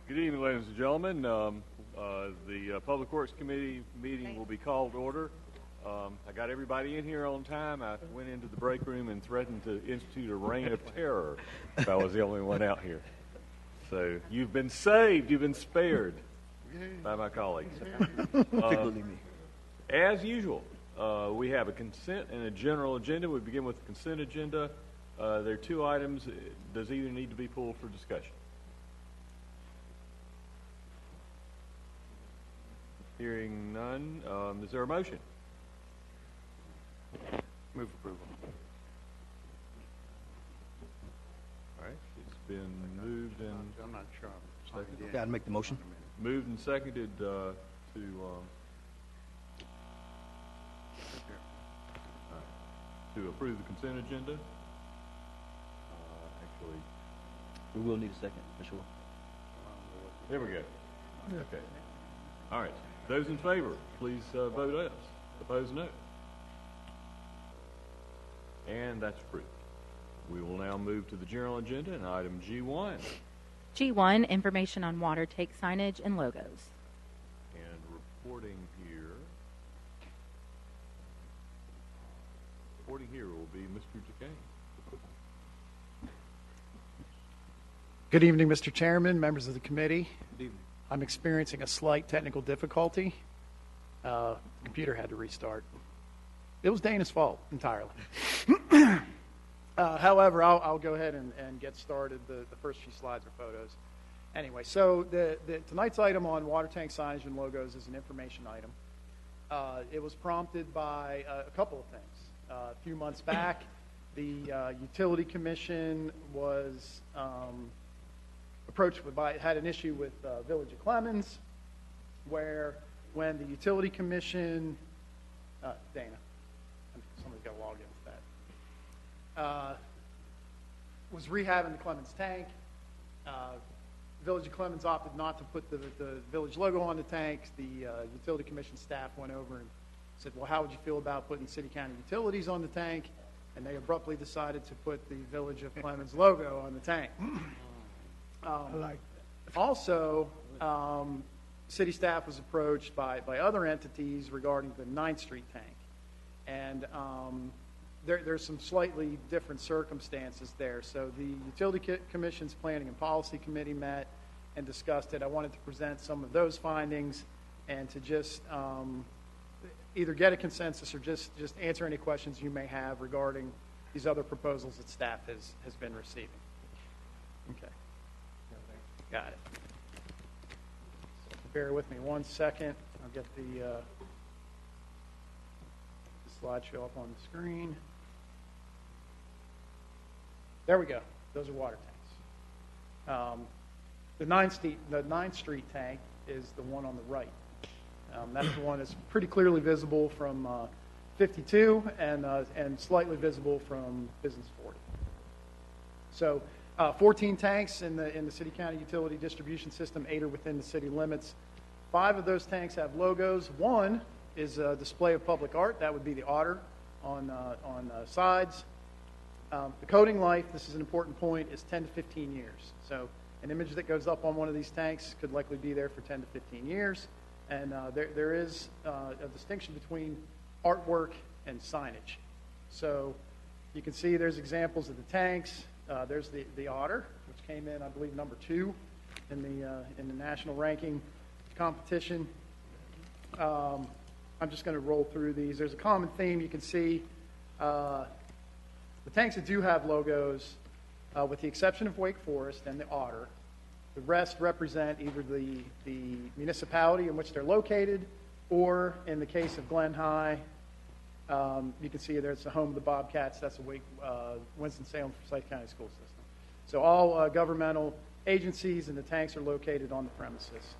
Good evening, ladies and gentlemen. The Public Works Committee meeting will be called to order. I got everybody in here on time. I went into the break room and threatened to institute a reign of terror if I was the only one out here. So you've been saved. You've been spared by my colleagues. As usual, we have a consent and a general agenda. We begin with the consent agenda. There are two items. Does either need to be pulled for discussion? Hearing none, is there a motion? Move approval. All right, it's been moved and I'm not sure. seconded. Yeah, I'd make the motion. Moved and seconded to approve the consent agenda. Actually, We will need a second, for sure. there we go. Okay. All right. Those in favor, please vote yes. Opposed, no. And that's approved. We will now move to the general agenda and item G1. G1, information on water tank signage and logos. And reporting here will be Mr. DeCane. Good evening, Mr. Chairman, members of the committee. Good evening. I'm experiencing a slight technical difficulty. The computer had to restart. It was Dana's fault entirely. However, I'll go ahead and get started. The first few slides are photos. Anyway, so tonight's item on water tank signage and logos is an information item. It was prompted by a couple of things. A few months back, the Utility Commission was had an issue with Village of Clemens, where when the Utility Commission, Dana, somebody's got to log in with that, was rehabbing the Clemens tank. Village of Clemens opted not to put the village logo on the tank. The Utility Commission staff went over and said, well, how would you feel about putting City County Utilities on the tank? And they abruptly decided to put the Village of Clemens logo on the tank. Also, city staff was approached by other entities regarding the 9th Street tank. And there's some slightly different circumstances there. So the Utility Commission's Planning and Policy Committee met and discussed it. I wanted to present some of those findings and to just either get a consensus or just answer any questions you may have regarding these other proposals that staff has been receiving. Okay. Got it. So bear with me 1 second. I'll get the slideshow up on the screen. There we go. Those are water tanks. The 9th Street tank is the one on the right. That's the one that's pretty clearly visible from 52 and slightly visible from Business 40. So 14 tanks in the city county utility distribution system. 8 are within the city limits. 5 of those tanks have logos. 1 is a display of public art. That would be the otter on sides. The coating life, this is an important point, is 10 to 15 years. So an image that goes up on one of these tanks could likely be there for 10 to 15 years. And there is a distinction between artwork and signage. So you can see there's examples of the tanks. There's the otter, which came in, I believe, number 2 in the national ranking competition. I'm just going to roll through these. There's a common theme. You can see the tanks that do have logos, with the exception of Wake Forest and the otter, the rest represent either the municipality in which they're located, or in the case of Glen High, you can see there's the home of the Bobcats. That's a Winston-Salem Forsyth County School System. So all governmental agencies and the tanks are located on the premises.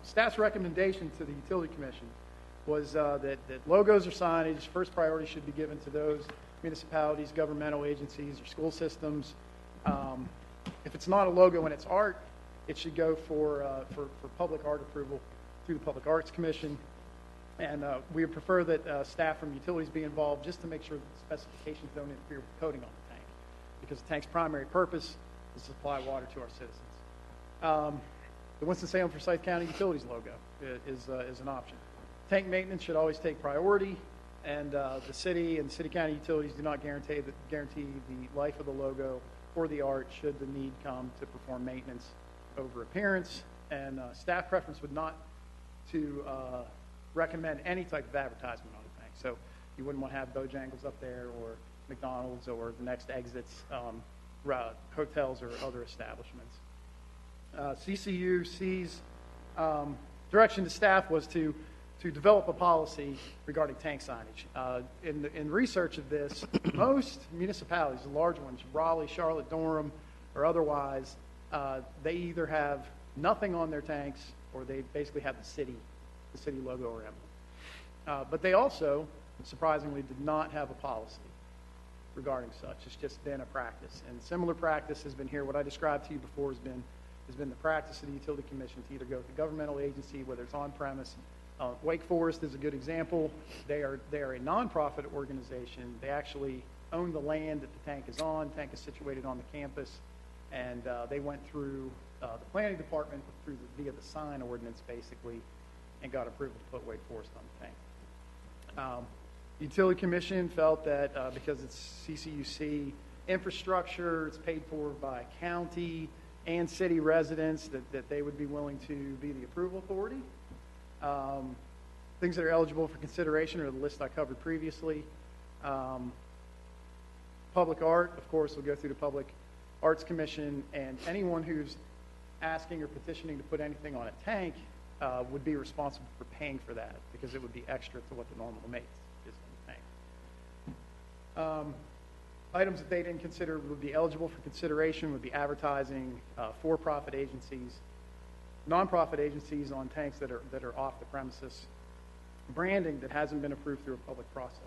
Staff's recommendation to the Utility Commission was that logos or signage, first priority should be given to those municipalities, governmental agencies, or school systems. If it's not a logo and it's art, it should go for public art approval through the Public Arts Commission. And we would prefer that staff from utilities be involved just to make sure that the specifications don't interfere with the coating on the tank, because the tank's primary purpose is to supply water to our citizens. The Winston-Salem Forsyth County Utilities logo is an option. Tank maintenance should always take priority, and the city and city county utilities do not guarantee the life of the logo or the art should the need come to perform maintenance over appearance. And staff preference would not to recommend any type of advertisement on the tank. So you wouldn't want to have Bojangles up there or McDonald's or the next exits, hotels or other establishments. CCUC's direction to staff was to develop a policy regarding tank signage. In research of this, most municipalities, the large ones, Raleigh, Charlotte, Durham, or otherwise, they either have nothing on their tanks or they basically have the city logo or emblem. But they also, surprisingly, did not have a policy regarding such. It's just been a practice. And similar practice has been here. What I described to you before has been the practice of the Utility Commission to either go with the governmental agency, whether it's on premise. Wake Forest is a good example. They are a nonprofit organization. They actually own the land that the tank is on. The tank is situated on the campus, and they went through the planning department via the sign ordinance, basically, and got approval to put Wake Forest on the tank. The Utility Commission felt that because it's CCUC infrastructure, it's paid for by county and city residents, that they would be willing to be the approval authority. Things that are eligible for consideration are the list I covered previously. Public art, of course, will go through the Public Arts Commission, and anyone who's asking or petitioning to put anything on a tank would be responsible for paying for that, because it would be extra to what the normal rate is on the tank. Items that they didn't consider would be eligible for consideration would be advertising, for-profit agencies, nonprofit agencies on tanks that are off the premises, branding that hasn't been approved through a public process.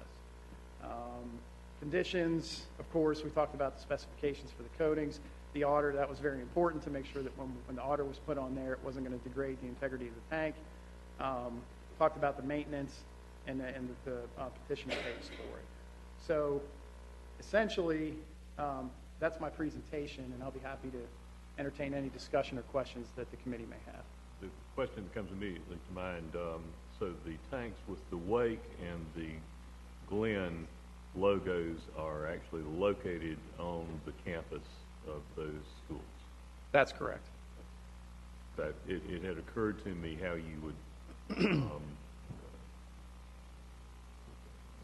Conditions, of course, we talked about the specifications for the coatings. The auger, that was very important to make sure that when the auger was put on there, it wasn't going to degrade the integrity of the tank. Talked about the maintenance and the petitioner pays for it. So essentially, that's my presentation, and I'll be happy to entertain any discussion or questions that the committee may have. The question that comes immediately to mind, so the tanks with the Wake and the Glen logos are actually located on the campus of those schools? That's correct. That it had occurred to me how you would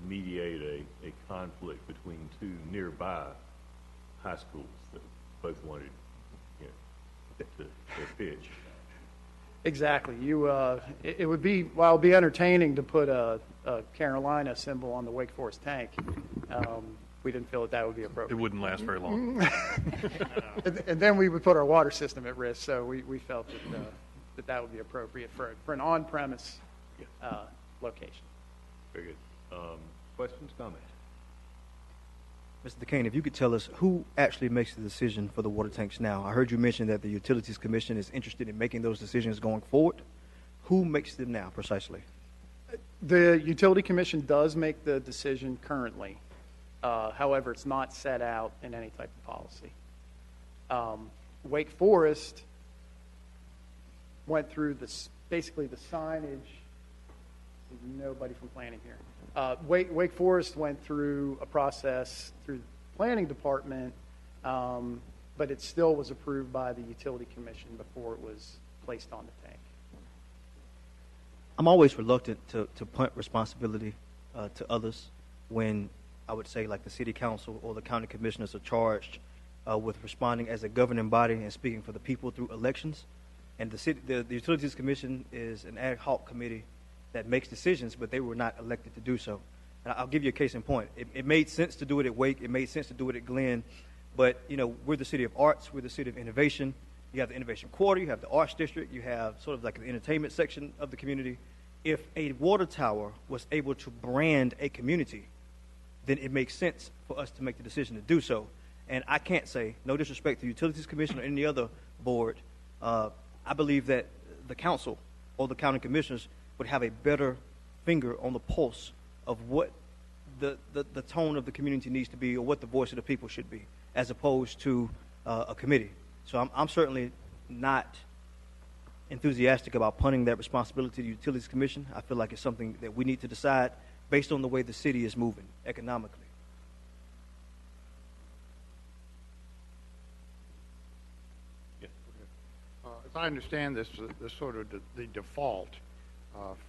mediate a conflict between two nearby high schools that both wanted, to pitch. Exactly. It would be, while it'd be entertaining to put a Carolina symbol on the Wake Forest tank, we didn't feel that would be appropriate. It wouldn't last very long. and then we would put our water system at risk, so we felt that would be appropriate for an on-premise location. Very good. Questions, comments? Mr. DeCane, if you could tell us who actually makes the decision for the water tanks now. I heard you mention that the Utilities Commission is interested in making those decisions going forward. Who makes them now, precisely? The Utility Commission does make the decision currently. However, it's not set out in any type of policy. Wake Forest went through basically the signage. Nobody from planning here. Wake Forest went through a process through the planning department, but it still was approved by the Utility Commission before it was placed on the tank. I'm always reluctant to punt responsibility to others when I would say like the city council or the county commissioners are charged with responding as a governing body and speaking for the people through elections. And the Utilities Commission is an ad hoc committee that makes decisions, but they were not elected to do so. And I'll give you a case in point. It made sense to do it at Wake. It made sense to do it at Glen. But, we're the city of arts. We're the city of innovation. You have the innovation quarter. You have the arts district. You have sort of like the entertainment section of the community. If a water tower was able to brand a community, then it makes sense for us to make the decision to do so. And I can't say, no disrespect to the Utilities Commission or any other board, I believe that the council or the county commissioners would have a better finger on the pulse of what the tone of the community needs to be or what the voice of the people should be, as opposed to a committee. So I'm certainly not enthusiastic about punting that responsibility to the Utilities Commission. I feel like it's something that we need to decide based on the way the city is moving economically. Yes. As I understand this sort of the default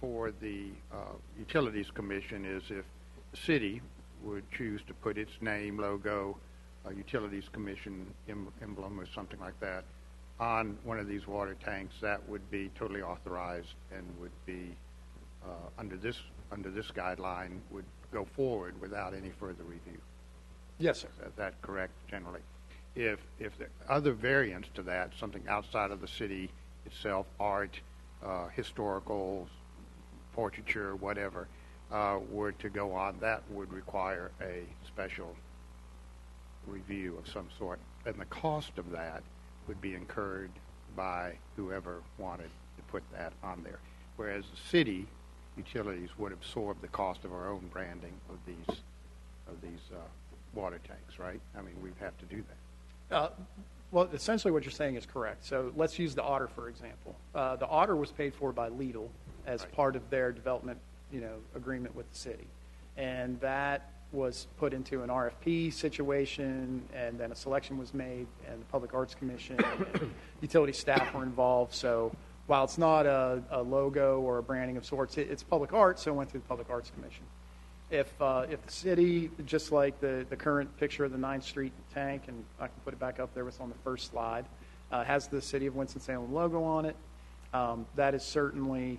for the Utilities Commission is if the city would choose to put its name, logo, Utilities Commission emblem or something like that on one of these water tanks, that would be totally authorized and would be under this guideline would go forward without any further review. Yes, sir. Is that correct generally? If the other variants to that, something outside of the city itself, art, historical, portraiture, whatever, were to go on, that would require a special review of some sort. And the cost of that would be incurred by whoever wanted to put that on there. Whereas the city utilities would absorb the cost of our own branding of these water tanks, right? I mean, we'd have to do that. Well, essentially what you're saying is correct. So let's use the Otter, for example. The Otter was paid for by Lidl as part of their development, agreement with the city. And that was put into an RFP situation, and then a selection was made, and the Public Arts Commission and utility staff were involved. So while it's not a logo or a branding of sorts, it's public art, so it went through the Public Arts Commission. If the city, just like the current picture of the 9th Street tank, and I can put it back up there, it's on the first slide, has the City of Winston-Salem logo on it, that is certainly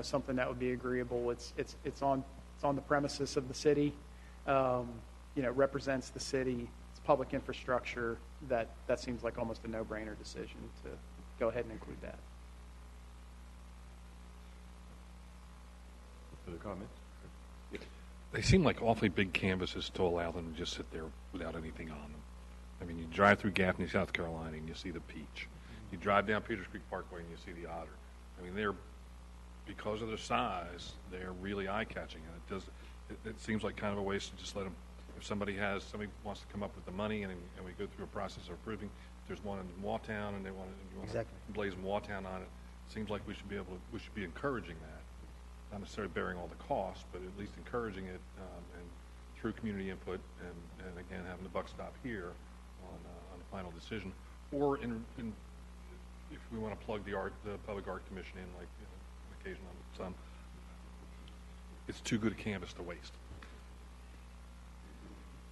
something that would be agreeable. It's on the premises of the city, represents the city, it's public infrastructure. That seems like almost a no-brainer decision to go ahead and include that. Further comments? They seem like awfully big canvases to allow them to just sit there without anything on them. I mean, you drive through Gaffney, South Carolina, and you see the Peach. You drive down Peters Creek Parkway, and you see the Otter. I mean, because of their size, they're really eye-catching, and it seems like kind of a waste to just let them. If somebody wants to come up with the money, and we go through a process of approving. If there's one in Waughtown, and you want to emblazon Waughtown on it, seems like we should be encouraging that. Not necessarily bearing all the costs, but at least encouraging it, and through community input, and again having the buck stop here on the final decision, or if we want to plug the Public Art Commission in, like on occasion on some, it's too good a canvas to waste.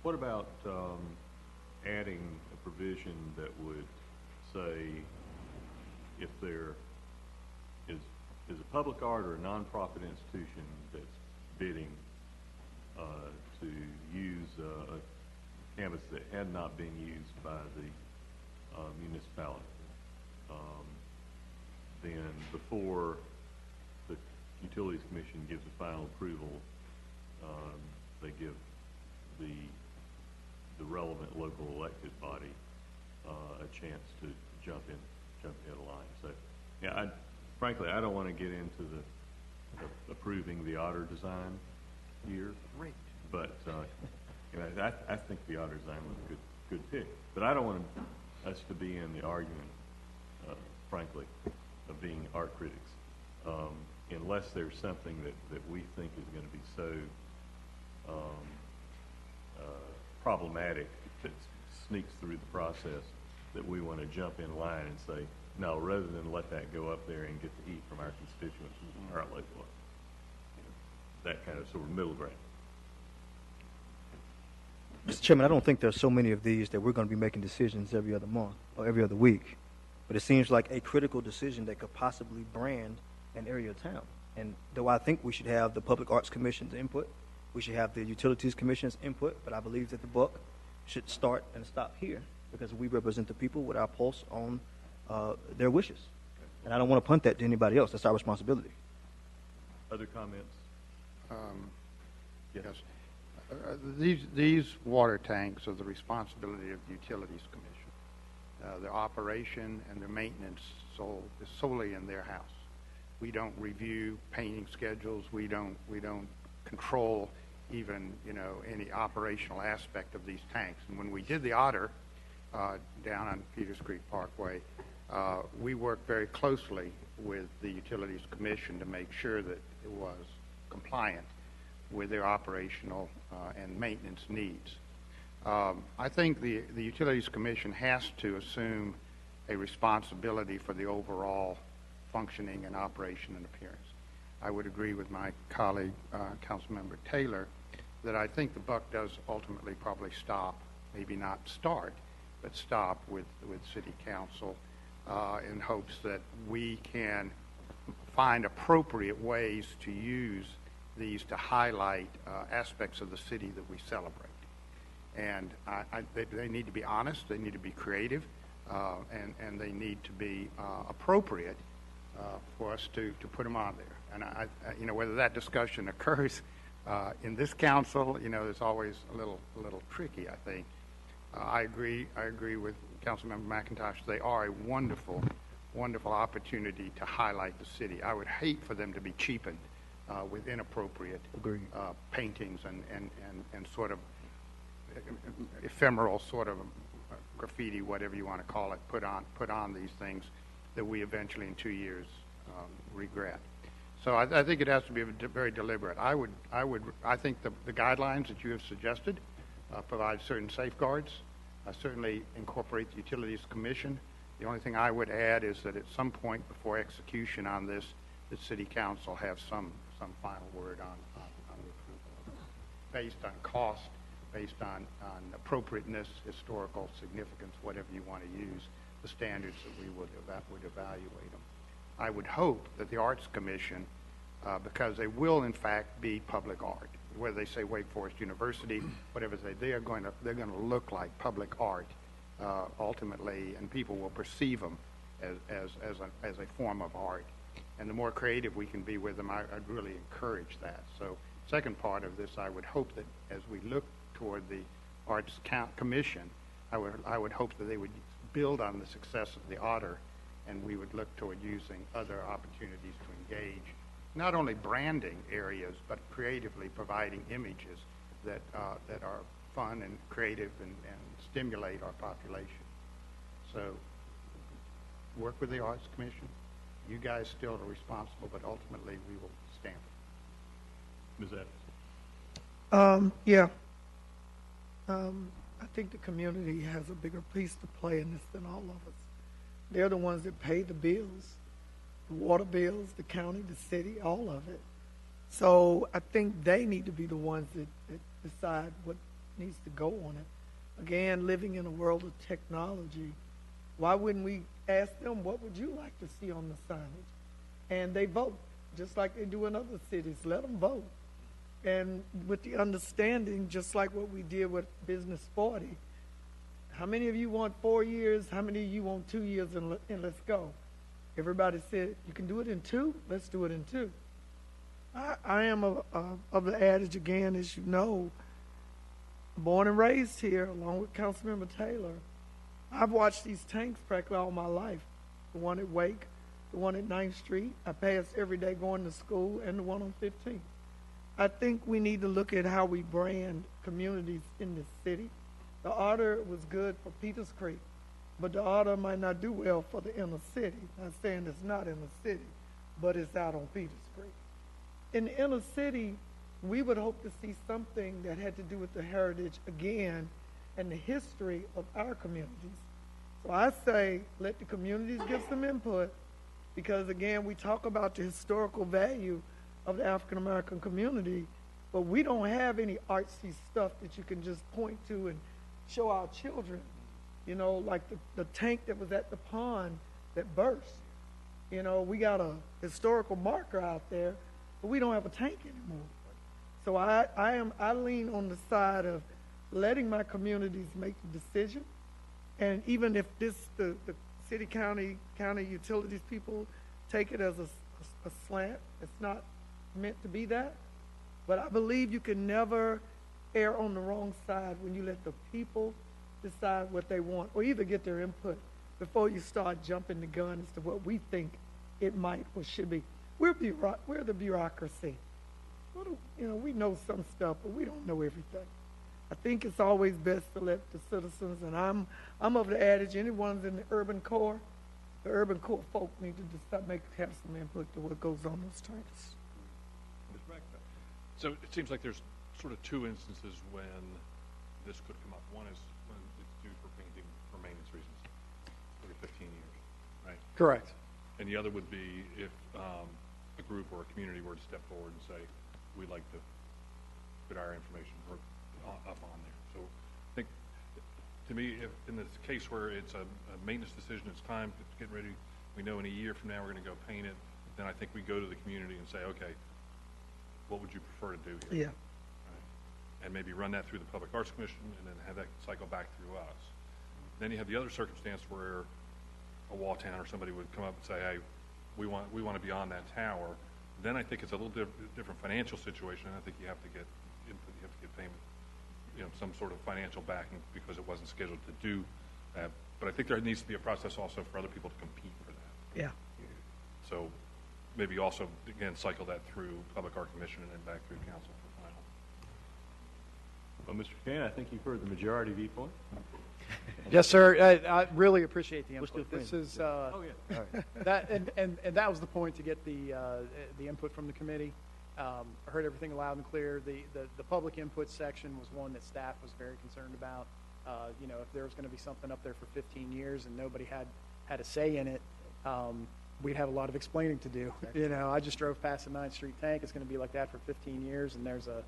What about adding a provision that would say if there is a public art or a nonprofit institution that's bidding to use a canvas that had not been used by the municipality, then before the Utilities Commission gives a final approval, they give the relevant local elected body a chance to jump in a line. So, yeah, frankly, I don't want to get into the approving the Otter design here. Great. But I think the Otter design was a good pick. But I don't want us to be in the argument, frankly, of being art critics, unless there's something that we think is going to be so problematic that sneaks through the process that we want to jump in line and say, no, rather than let that go up there and get the heat from our constituents, our local, that kind of sort of middle ground. Mr. Chairman, I don't think there's so many of these that we're going to be making decisions every other month or every other week. But it seems like a critical decision that could possibly brand an area of town. And though I think we should have the Public Arts Commission's input, we should have the Utilities Commission's input, but I believe that the buck should start and stop here because we represent the people with our pulse on their wishes. And I don't want to punt that to anybody else. That's our responsibility. Other comments? Yes. These water tanks are the responsibility of the Utilities Commission. The operation and the maintenance is solely in their house. We don't review painting schedules. We don't control even any operational aspect of these tanks. And when we did the Otter down on Peters Creek Parkway, We worked very closely with the Utilities Commission to make sure that it was compliant with their operational and maintenance needs. I think the Utilities Commission has to assume a responsibility for the overall functioning and operation and appearance. I would agree with my colleague, Councilmember Taylor, that I think the buck does ultimately probably stop, maybe not start, but stop with City Council in hopes that we can find appropriate ways to use these to highlight aspects of the city that we celebrate. And they need to be honest, they need to be creative, and they need to be appropriate for us to put them on there. And whether that discussion occurs in this council, it's always a little tricky, I think. I agree with Councilmember McIntosh. They are a wonderful, wonderful opportunity to highlight the city. I would hate for them to be cheapened with inappropriate paintings and sort of ephemeral sort of graffiti, whatever you want to call it, put on these things that we eventually in 2 years regret. So I think it has to be very deliberate. I think the guidelines that you have suggested provide certain safeguards. Certainly incorporate the Utilities Commission. The only thing I would add is that at some point before execution on this, the City Council have some final word on the approval, based on cost, based on appropriateness, historical significance, whatever you want to use, the standards that we would evaluate them. I would hope that the Arts Commission, because they will in fact be public art, whether they say Wake Forest University, whatever they say, they're going to look like public art ultimately, and people will perceive them as a form of art. And the more creative we can be with them, I'd really encourage that. So, second part of this, I would hope that as we look toward the Arts Commission, I would hope that they would build on the success of the Otter, and we would look toward using other opportunities to engage, not only branding areas, but creatively providing images that are fun and creative and stimulate our population. So work with the Arts Commission. You guys still are responsible, but ultimately we will stamp it. Ms. Evans. I think the community has a bigger piece to play in this than all of us. They're the ones that pay the bills, the water bills, the county, the city, all of it. So I think they need to be the ones that decide what needs to go on it. Again, living in a world of technology, why wouldn't we ask them, what would you like to see on the signage? And they vote, just like they do in other cities. Let them vote. And with the understanding, just like what we did with Business 40, how many of you want 4 years? How many of you want 2 years and let's go? Everybody said, you can do it in 2? Let's do it in 2. I am of the adage, again, as you know, born and raised here, along with Councilmember Taylor. I've watched these tanks practically all my life. The one at Wake, the one at 9th Street. I pass every day going to school, and the one on 15th. I think we need to look at how we brand communities in this city. The Otter was good for Peters Creek, but the Otter might not do well for the inner city. Not saying it's not in the city, but it's out on Peters Creek. In the inner city, we would hope to see something that had to do with the heritage again and the history of our communities. So I say let the communities give some input, because again, we talk about the historical value of the African American community, but we don't have any artsy stuff that you can just point to and show our children. You know, like the tank that was at the pond that burst. You know, we got a historical marker out there, but we don't have a tank anymore. So I lean on the side of letting my communities make the decision, and even if the city, county utilities people take it as a slant, it's not meant to be that. But I believe you can never err on the wrong side when you let the people decide what they want, or either get their input before you start jumping the gun as to what we think it might or should be. We're the bureaucracy. We know some stuff, but we don't know everything. I think it's always best to let the citizens, and I'm of the adage, anyone's in the urban core, The urban core folk need to just have some input to what goes on those tanks. So it seems like there's sort of two instances when this could come up. One is when it's due for painting for maintenance reasons, every 15 years, right? Correct. And the other would be if a group or a community were to step forward and say, we'd like to put our information up on there. So I think, to me, if in this case where it's a maintenance decision, it's time to get ready, we know in a year from now we're going to go paint it, then I think we go to the community and say, okay, what would you prefer to do here? Yeah. Right? And maybe run that through the Public Arts Commission and then have that cycle back through us. Then you have the other circumstance where a wall town or somebody would come up and say, hey, we want to be on that tower. Then I think it's a little different financial situation. I think you have to get input, you have to get payment, some sort of financial backing because it wasn't scheduled to do that. But I think there needs to be a process also for other people to compete for that. Yeah. So maybe also, again, cycle that through Public Art Commission and then back through council for final. Well, Mr. Kane, I think you've heard the majority viewpoint. Yes, sir. I really appreciate the We're still input. This friends. is Oh, yeah. All right. that, and that was the point, to get the input from the committee. I heard everything loud and clear. The public input section was one that staff was very concerned about. If there was going to be something up there for 15 years and nobody had a say in it, we'd have a lot of explaining to do. I just drove past the 9th Street tank. It's going to be like that for 15 years, and there's a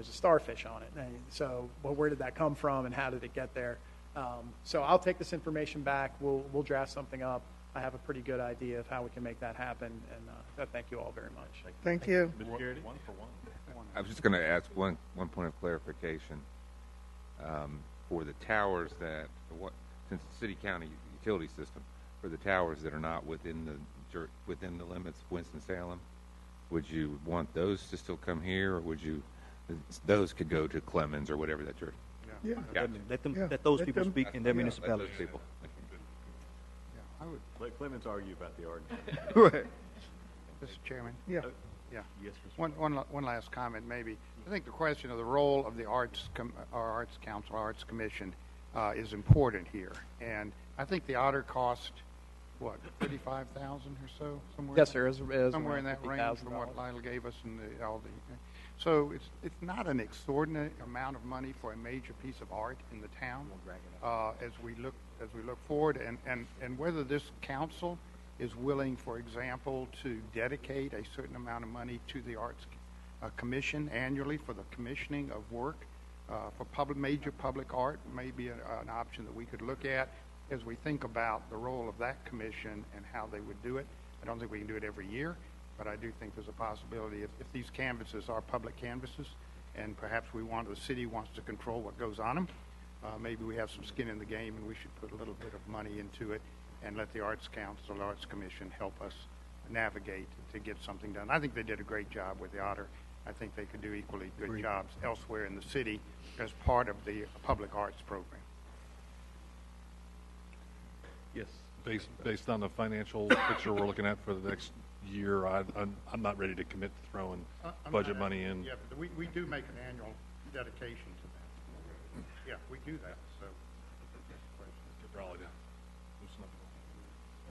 starfish on it. And so, well, where did that come from, and how did it get there? So I'll take this information back. We'll draft something up. I have a pretty good idea of how we can make that happen, and I thank you all very much. Thank you. Mr. Garrity? One for one. I was just going to ask one point of clarification for the towers since the city county utility system, for the towers that are not within the limits of Winston-Salem, would you want those to still come here, or would those could go to Clemens or whatever that you're? Yeah. Gotcha. Let those Let people them- speak in their Let municipalities. those people. I would, Let Clemens argue about the argument. Right. Mr. Chairman. Yeah. Yeah. Yes, Mr. One last comment, maybe. I think the question of the role of the Arts Council, Arts Commission, is important here. And I think the Otter cost, what, 35,000 or so, somewhere? Yes, sir. Somewhere in that range from what Lila gave us and all the. So it's not an extraordinary amount of money for a major piece of art in the town. As we look forward, and whether this council is willing, for example, to dedicate a certain amount of money to the Arts Commission annually for the commissioning of work for major public art, may be an option that we could look at as we think about the role of that commission and how they would do it. I don't think we can do it every year, but I do think there's a possibility if these canvases are public canvases, and perhaps the city wants to control what goes on them, maybe we have some skin in the game, and we should put a little bit of money into it and let the Arts Council, Arts Commission help us navigate to get something done. I think they did a great job with the Otter. I think they could do equally good jobs elsewhere in the city as part of the public arts program. Yes. Based on the financial picture we're looking at for the next year, I'm not ready to commit to throwing budget money in. Yeah, but we do make an annual dedication to that. Yeah, we do that, so. Get Raleigh to loosen up.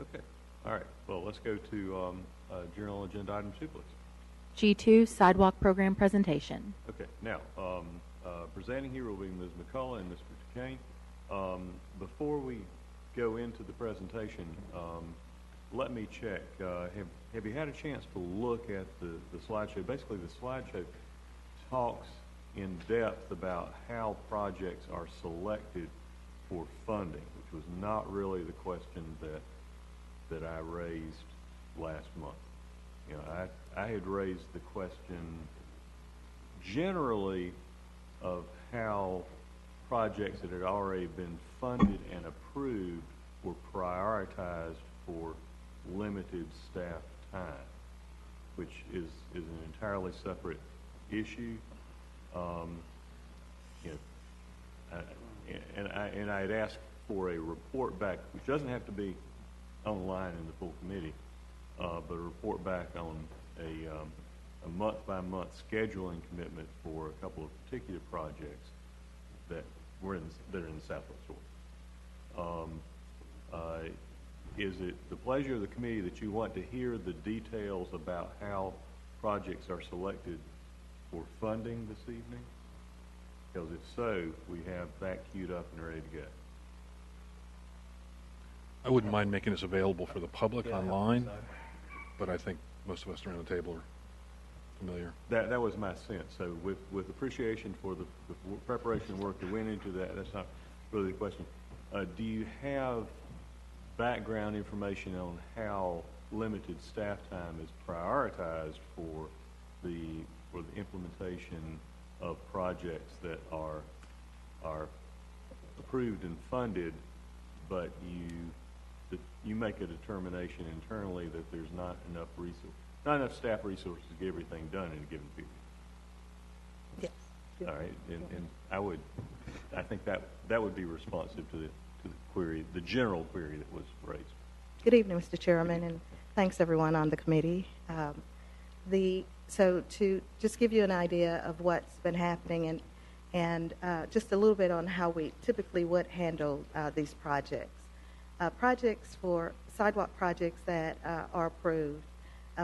Okay. All right. Well, let's go to Journal Agenda Item 2, please. G2 Sidewalk Program Presentation. Okay. Now, presenting here will be Ms. McCullough and Mr. Kane. Before we go into the presentation, let me check. Have you had a chance to look at the slideshow? Basically, the slideshow talks in depth about how projects are selected for funding, which was not really the question that I raised last month. I had raised the question generally of how projects that had already been funded and approved were prioritized for limited staff time, which is an entirely separate issue. And I had asked for a report back, which doesn't have to be online in the full committee, but a report back on a month-by-month scheduling commitment for a couple of particular projects that are in the Southwest Shore. is it the pleasure of the committee that you want to hear the details about how projects are selected for funding this evening? Because if so, we have that queued up and ready to go. I wouldn't mind making this available for the public Yeah, online, so- but I think most of us around the table are familiar. That was my sense. So with appreciation for the preparation work that went into that, that's not really the question. Do you have background information on how limited staff time is prioritized for the implementation of projects that are approved and funded, but you make a determination internally that there's not enough staff resources to get everything done in a given period? Yes. All right, and I think that would be responsive to the query, the general query that was raised. Good evening, Mr. Chairman, and thanks everyone on the committee. So to just give you an idea of what's been happening and just a little bit on how we typically would handle these projects. Sidewalk projects that are approved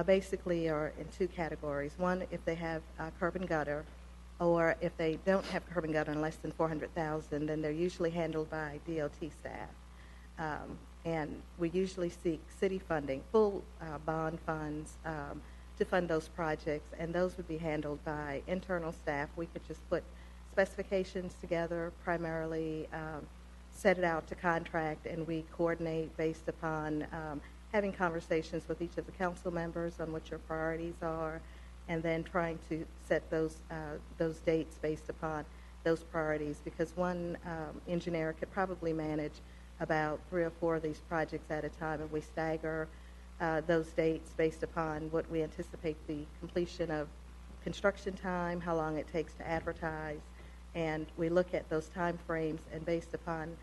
basically are in two categories. One, if they have curb and gutter, or if they don't have curb and gutter and less than $400,000, then they're usually handled by DOT staff. And we usually seek city funding, full bond funds to fund those projects, and those would be handled by internal staff. We could just put specifications together, primarily set it out to contract, and we coordinate based upon having conversations with each of the council members on what your priorities are, and then trying to set those dates based upon those priorities, because one engineer could probably manage about 3 or 4 of these projects at a time, and we stagger those dates based upon what we anticipate the completion of construction time, how long it takes to advertise, and we look at those time frames, and based upon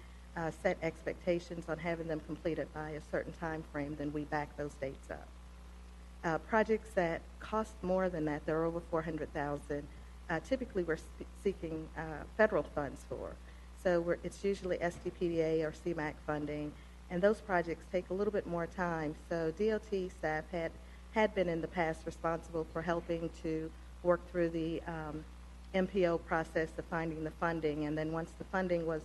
set expectations on having them completed by a certain time frame, then we back those dates up. Projects that cost more than that, they're over $400,000, typically we're seeking federal funds for. So it's usually SDPDA or CMAQ funding, and those projects take a little bit more time. So DOT staff had been in the past responsible for helping to work through the MPO process of finding the funding, and then once the funding was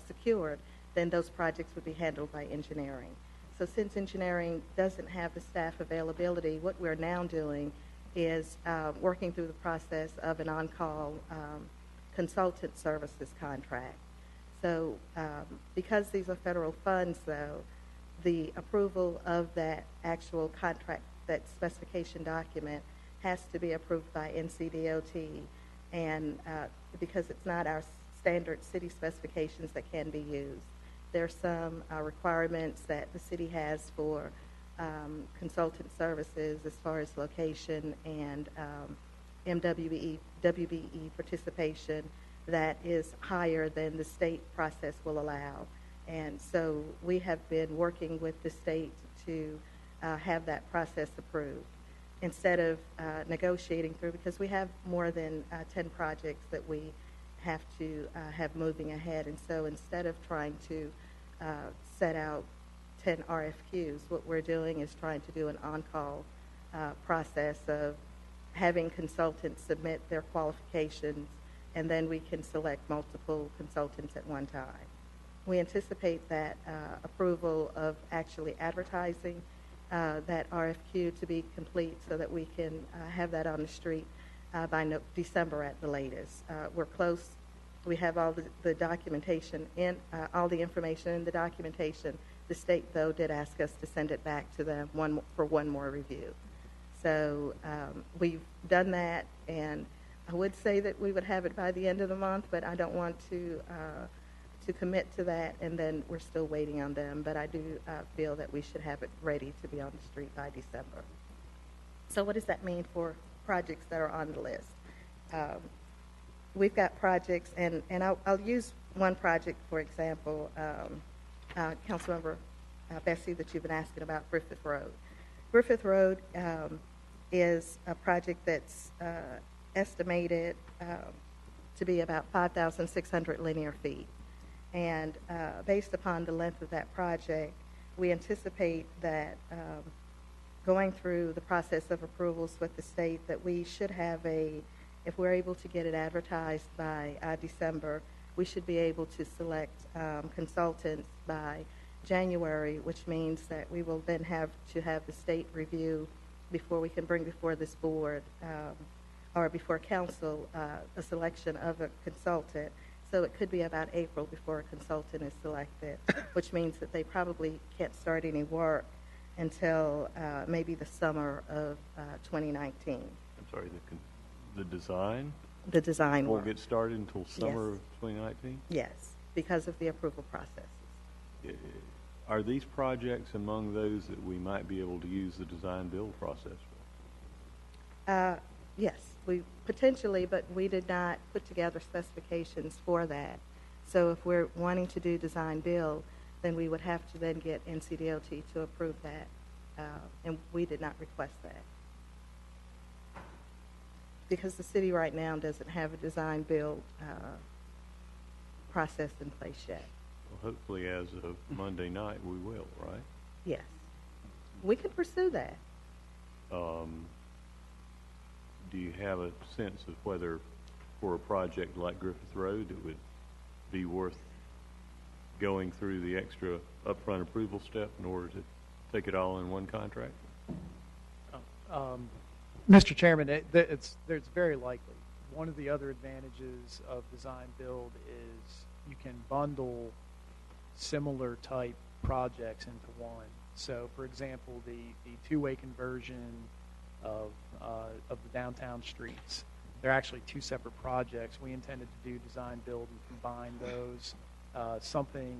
secured, then those projects would be handled by engineering. So since engineering doesn't have the staff availability, what we're now doing is working through the process of an on-call consultant services contract. So because these are federal funds, though, the approval of that actual contract, that specification document, has to be approved by NCDOT, and because it's not our standard city specifications that can be used. There are some requirements that the city has for consultant services as far as location and WBE participation that is higher than the state process will allow. And so we have been working with the state to have that process approved instead of negotiating through, because we have more than 10 projects that we have to have moving ahead. And so instead of trying to set out 10 RFQs, what we're doing is trying to do an on-call process of having consultants submit their qualifications, and then we can select multiple consultants at one time. We anticipate that approval of actually advertising that RFQ to be complete so that we can have that on the street by December at the latest. We're close. We have all the documentation in, all the information in the documentation. The state, though, did ask us to send it back to them for one more review. So we've done that, and I would say that we would have it by the end of the month, but I don't want to commit to that, and then we're still waiting on them. But I do feel that we should have it ready to be on the street by December. So what does that mean for projects that are on the list? We've got projects, and I'll use one project, for example, Councilmember Bessie, that you've been asking about, Griffith Road. Griffith Road is a project that's estimated to be about 5,600 linear feet. And based upon the length of that project, we anticipate that going through the process of approvals with the state, that we should have if we're able to get it advertised by December, we should be able to select consultants by January, which means that we will then have to have the state review before we can bring before this board or before council a selection of a consultant. So it could be about April before a consultant is selected, which means that they probably can't start any work until maybe the summer of 2019. I'm sorry, the design? The design won't work. get started until summer Yes. of 2019? Yes, because of the approval process. Are these projects among those that we might be able to use the design build process for? Yes, we potentially, but we did not put together specifications for that. So if we're wanting to do design build, then we would have to then get NCDOT to approve that, and we did not request that. Because the city right now doesn't have a design build process in place yet. Well, hopefully as of Monday night we will, right? Yes. We can pursue that. Do you have a sense of whether for a project like Griffith Road it would be worth going through the extra upfront approval step in order to take it all in one contract? Mr. Chairman, there's very likely. One of the other advantages of design build is you can bundle similar type projects into one. So, for example, the two-way conversion of the downtown streets, they're actually two separate projects. We intended to do design build and combine those. Something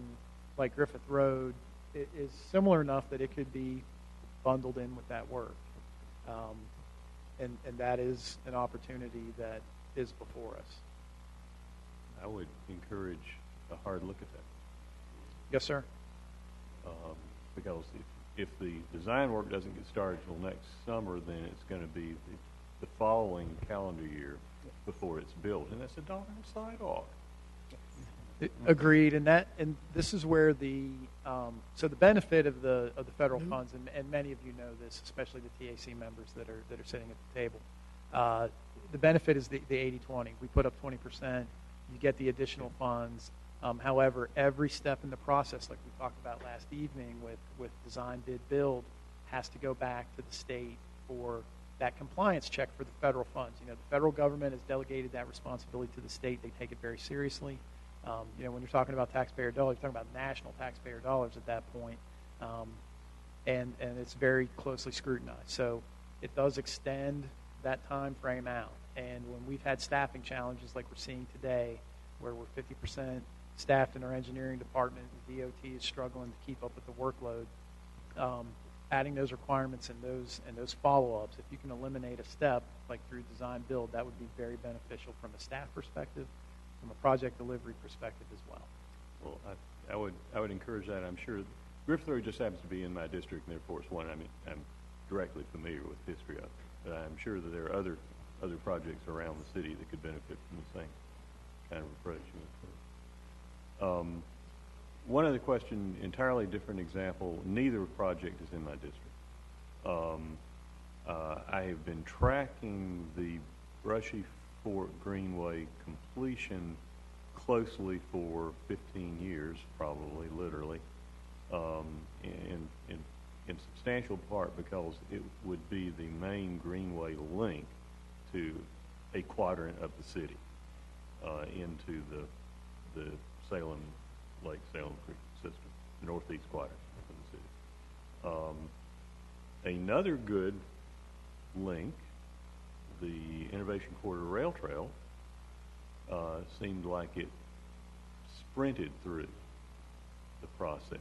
like Griffith Road is similar enough that it could be bundled in with that work. And that is an opportunity that is before us. I would encourage a hard look at that. Yes, sir. Because if the design work doesn't get started till next summer, then it's going to be the following calendar year before it's built, and that's a darn sidewalk. Agreed, and this is where the benefit of the federal funds, and many of you know this, especially the TAC members that are sitting at the table. The benefit is the 80-20. We put up 20%. You get the additional funds. However, every step in the process, like we talked about last evening with design, bid, build, has to go back to the state for that compliance check for the federal funds. You know, the federal government has delegated that responsibility to the state. They take it very seriously. You know, when you're talking about taxpayer dollars, you're talking about national taxpayer dollars at that point, and it's very closely scrutinized. So it does extend that time frame out. And when we've had staffing challenges like we're seeing today, where we're 50% staffed in our engineering department, the DOT is struggling to keep up with the workload. Adding those requirements and those follow-ups, if you can eliminate a step like through design build, that would be very beneficial from a staff perspective, from a project delivery perspective as well. Well, I would encourage that. I'm sure Griffith Road just happens to be in my district, and therefore it's one I'm directly familiar with the history of. But I'm sure that there are other projects around the city that could benefit from the same kind of approach. One other question, entirely different example. Neither project is in my district. I have been tracking the Brushy Fork Greenway completion closely for 15 years, probably, literally, in substantial part because it would be the main greenway link to a quadrant of the city into the Salem Lake, Salem Creek system, the northeast quadrant of the city. Another good link, the Innovation Corridor Rail Trail, seemed like it sprinted through the process.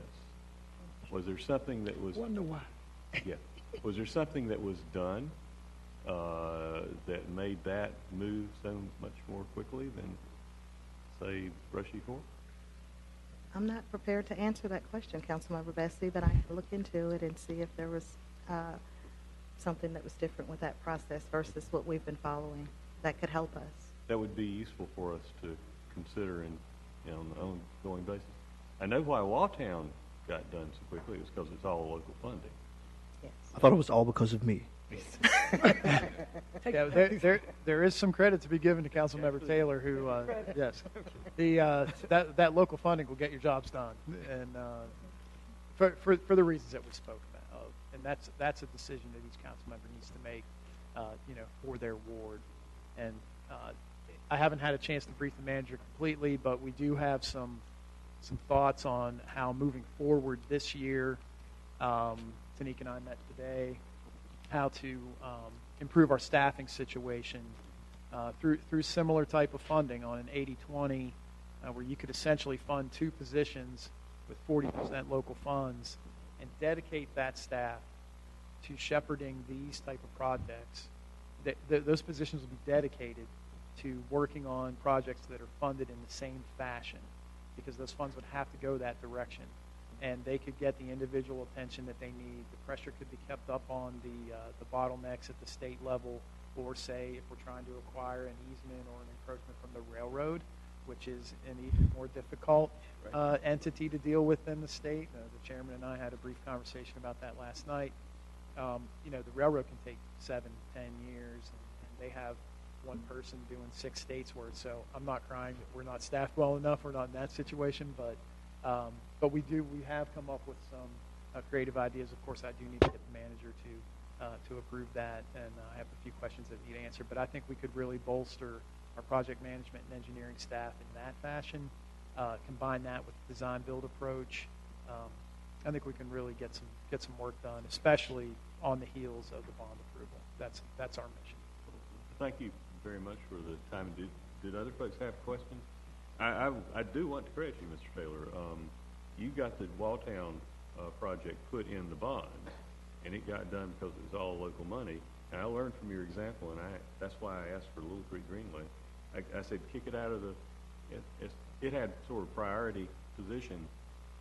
Was there something that was... Wonder why. Yeah. Was there something that was done that made that move so much more quickly than, say, Brushy Fork? I'm not prepared to answer that question, Councilmember Bessie, but I can look into it and see if there was something that was different with that process versus what we've been following that could help us. That would be useful for us to consider on an ongoing basis. I know why Waughtown got done so quickly, it's because it's all local funding. Yes. I thought it was all because of me. Yeah, there is some credit to be given to Councilmember Taylor, who yes, that local funding will get your jobs done, and for the reasons that we spoke about, and that's a decision that each council member needs to make, for their ward. And I haven't had a chance to brief the manager completely, but we do have some thoughts on how moving forward this year. Tanika and I met today. How to improve our staffing situation through similar type of funding on an 80-20, where you could essentially fund 2 positions with 40% local funds and dedicate that staff to shepherding these type of projects. Those positions will be dedicated to working on projects that are funded in the same fashion, because those funds would have to go that direction. And they could get the individual attention that they need. The pressure could be kept up on the bottlenecks at the state level, or say if we're trying to acquire an easement or an encroachment from the railroad, which is an even more difficult entity to deal with than the state. The chairman and I had a brief conversation about that last night. The railroad can take 7-10 years, and they have one person doing 6 states worth. So I'm not crying that we're not staffed well enough. We're not in that situation, but we have come up with some creative ideas. Of course, I do need to get the manager to approve that, and I have a few questions that need answered. But I think we could really bolster our project management and engineering staff in that fashion. Combine that with the design-build approach. I think we can really get some work done, especially on the heels of the bond approval. That's our mission. Thank you very much for the time. Did other folks have questions? I do want to credit you, Mr. Taylor. You got the Walltown project put in the bond, and it got done because it was all local money. And I learned from your example, and that's why I asked for Little Creek Greenway. I said, kick it out of it had sort of priority position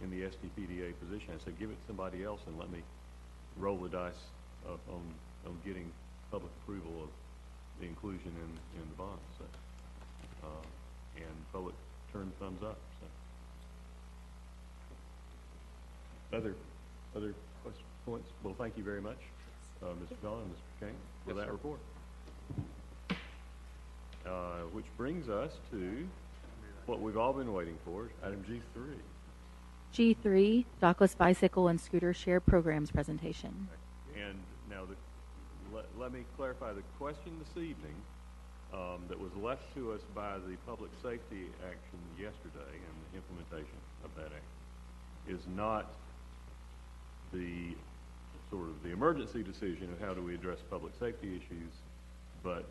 in the SDPDA position. I said, give it to somebody else and let me roll the dice on getting public approval of the inclusion in the bond. So, and public turned thumbs up. So, other questions, points? Well, thank you very much, Mr. Collins and Mr. King, for that report. Which brings us to what we've all been waiting for, item G3. G3, Dockless Bicycle and Scooter Share Programs presentation. And now, let me clarify the question this evening that was left to us by the public safety action yesterday and the implementation of that act is not the sort of the emergency decision of how do we address public safety issues, but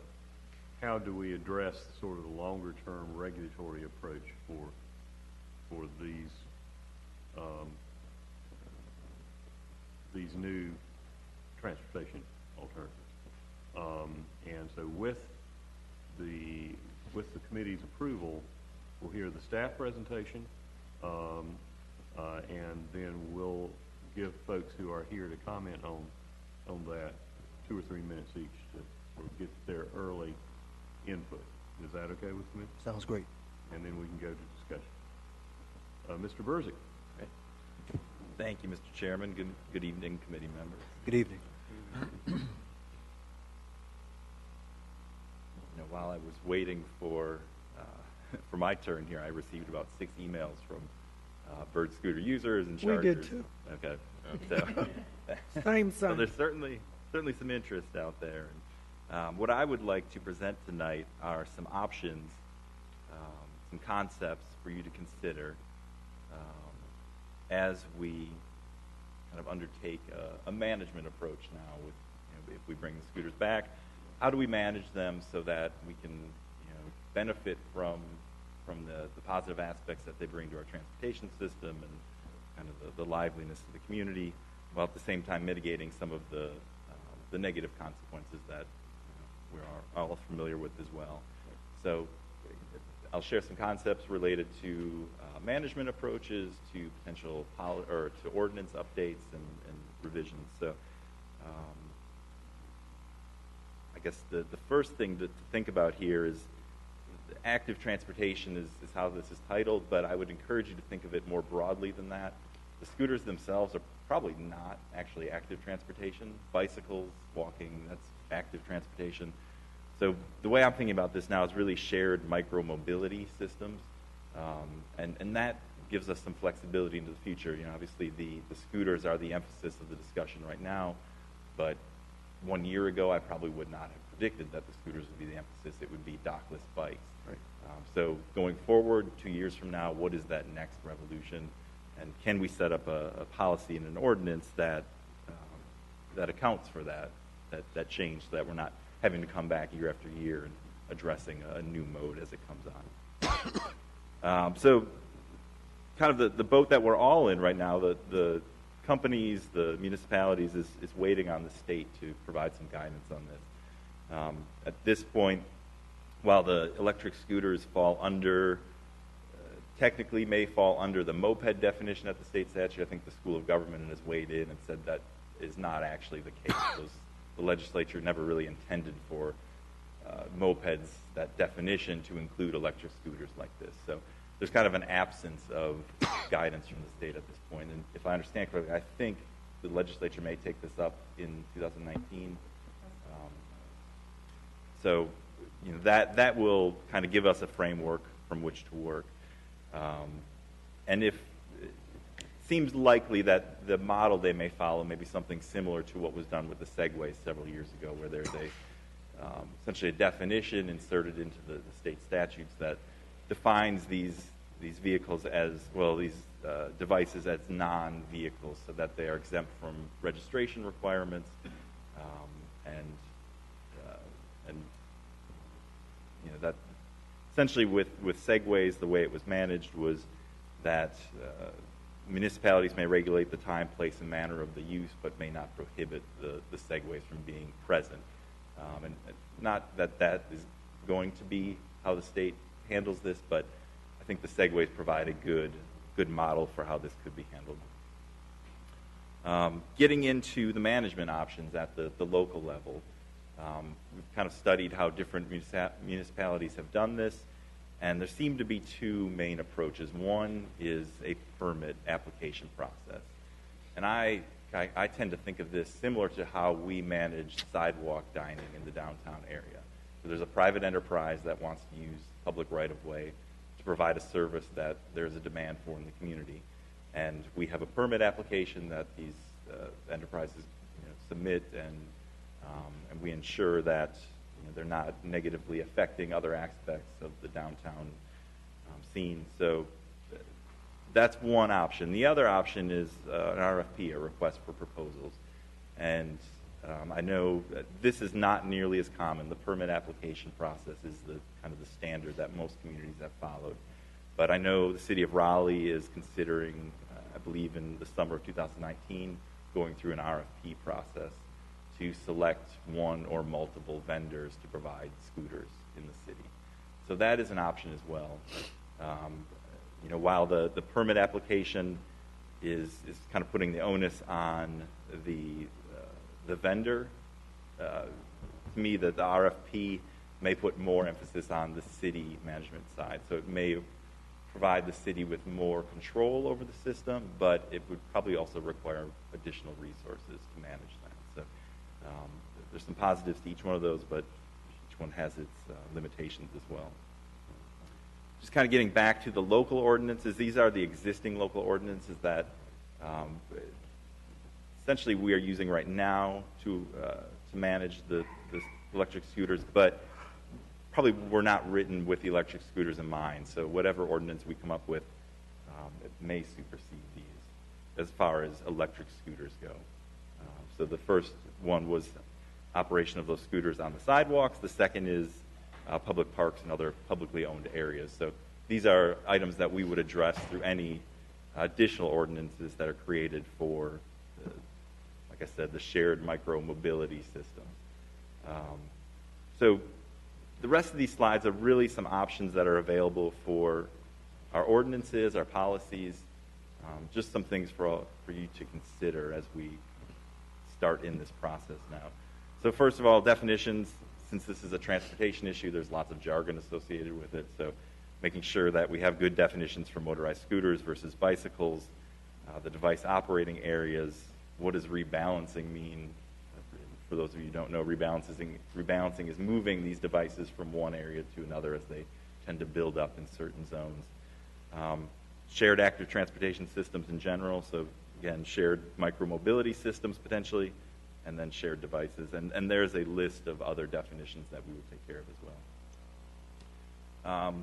how do we address sort of the longer-term regulatory approach for these new transportation alternatives. And so with the committee's approval, we'll hear the staff presentation, and then we'll give folks who are here to comment on that 2 or 3 minutes each to sort of get their early input. Is that okay with me? Sounds great. And then we can go to discussion. Mr. Burzik. Thank you, Mr. Chairman. Good evening, committee members. Good evening. While I was waiting for my turn here, I received about 6 emails from bird scooter users and chargers. We did too. Okay. So, Same. So there's certainly some interest out there. And, what I would like to present tonight are some options, some concepts for you to consider as we kind of undertake a management approach now. With if we bring the scooters back, how do we manage them so that we can benefit from the positive aspects that they bring to our transportation system and kind of the liveliness of the community, while at the same time mitigating some of the negative consequences that we're all familiar with as well. So I'll share some concepts related to management approaches, to potential to ordinance updates and revisions. So I guess the first thing to think about here is active transportation is how this is titled, but I would encourage you to think of it more broadly than that. The scooters themselves are probably not actually active transportation. Bicycles, walking, that's active transportation. So the way I'm thinking about this now is really shared micro-mobility systems, and that gives us some flexibility into the future. You know, obviously the scooters are the emphasis of the discussion right now, but 1 year ago I probably would not have predicted that the scooters would be the emphasis. It would be dockless bikes. Right. So going forward, 2 years from now, what is that next revolution? And can we set up a policy and an ordinance that that accounts for that change, so that we're not having to come back year after year and addressing a new mode as it comes on. So kind of the boat that we're all in right now, the companies, the municipalities is waiting on the state to provide some guidance on this. At this point, while the electric scooters fall under, technically may fall under the moped definition at the state statute, I think the School of Government has weighed in and said that is not actually the case. The legislature never really intended for mopeds, that definition, to include electric scooters like this. So there's kind of an absence of guidance from the state at this point. And if I understand correctly, I think the legislature may take this up in 2019. So you know, that will kind of give us a framework from which to work. And if it seems likely that the model they may follow may be something similar to what was done with the Segways several years ago, where there's essentially a definition inserted into the state statutes that defines these vehicles as, well, these devices as non-vehicles, so that they are exempt from registration requirements, and you know, that essentially with Segways, the way it was managed was that municipalities may regulate the time, place, and manner of the use, but may not prohibit the Segways from being present. And not that is going to be how the state handles this, but I think the Segways provide a good model for how this could be handled. Getting into the management options at the local level, we've kind of studied how different municipalities have done this, and there seem to be two main approaches. One is a permit application process, and I tend to think of this similar to how we manage sidewalk dining in the downtown area. So there's a private enterprise that wants to use public right-of-way to provide a service that there's a demand for in the community, and we have a permit application that these enterprises submit, and we ensure that they're not negatively affecting other aspects of the downtown scene. So that's one option. The other option is an RFP, a request for proposals. And I know that this is not nearly as common. The permit application process is the kind of the standard that most communities have followed. But I know the city of Raleigh is considering, I believe in the summer of 2019, going through an RFP process to select one or multiple vendors to provide scooters in the city. So that is an option as well. While the permit application is kind of putting the onus on the vendor, to me that the RFP may put more emphasis on the city management side. So it may provide the city with more control over the system, but it would probably also require additional resources to manage that. So there's some positives to each one of those, but each one has its limitations as well. Just kind of getting back to the local ordinances, these are the existing local ordinances that essentially we are using right now to manage the electric scooters, but probably were not written with the electric scooters in mind. So whatever ordinance we come up with, it may supersede these as far as electric scooters go. So the first one was operation of those scooters on the sidewalks. The second is public parks and other publicly owned areas. So these are items that we would address through any additional ordinances that are created for, like I said, the shared micro-mobility system. So the rest of these slides are really some options that are available for our ordinances, our policies, just some things for you to consider as we start in this process now. So first of all, definitions. Since this is a transportation issue, there's lots of jargon associated with it. So making sure that we have good definitions for motorized scooters versus bicycles, the device operating areas. What does rebalancing mean? For those of you who don't know, rebalancing is moving these devices from one area to another as they tend to build up in certain zones. Shared active transportation systems in general, so again, shared micromobility systems potentially, and then shared devices. And there's a list of other definitions that we would take care of as well.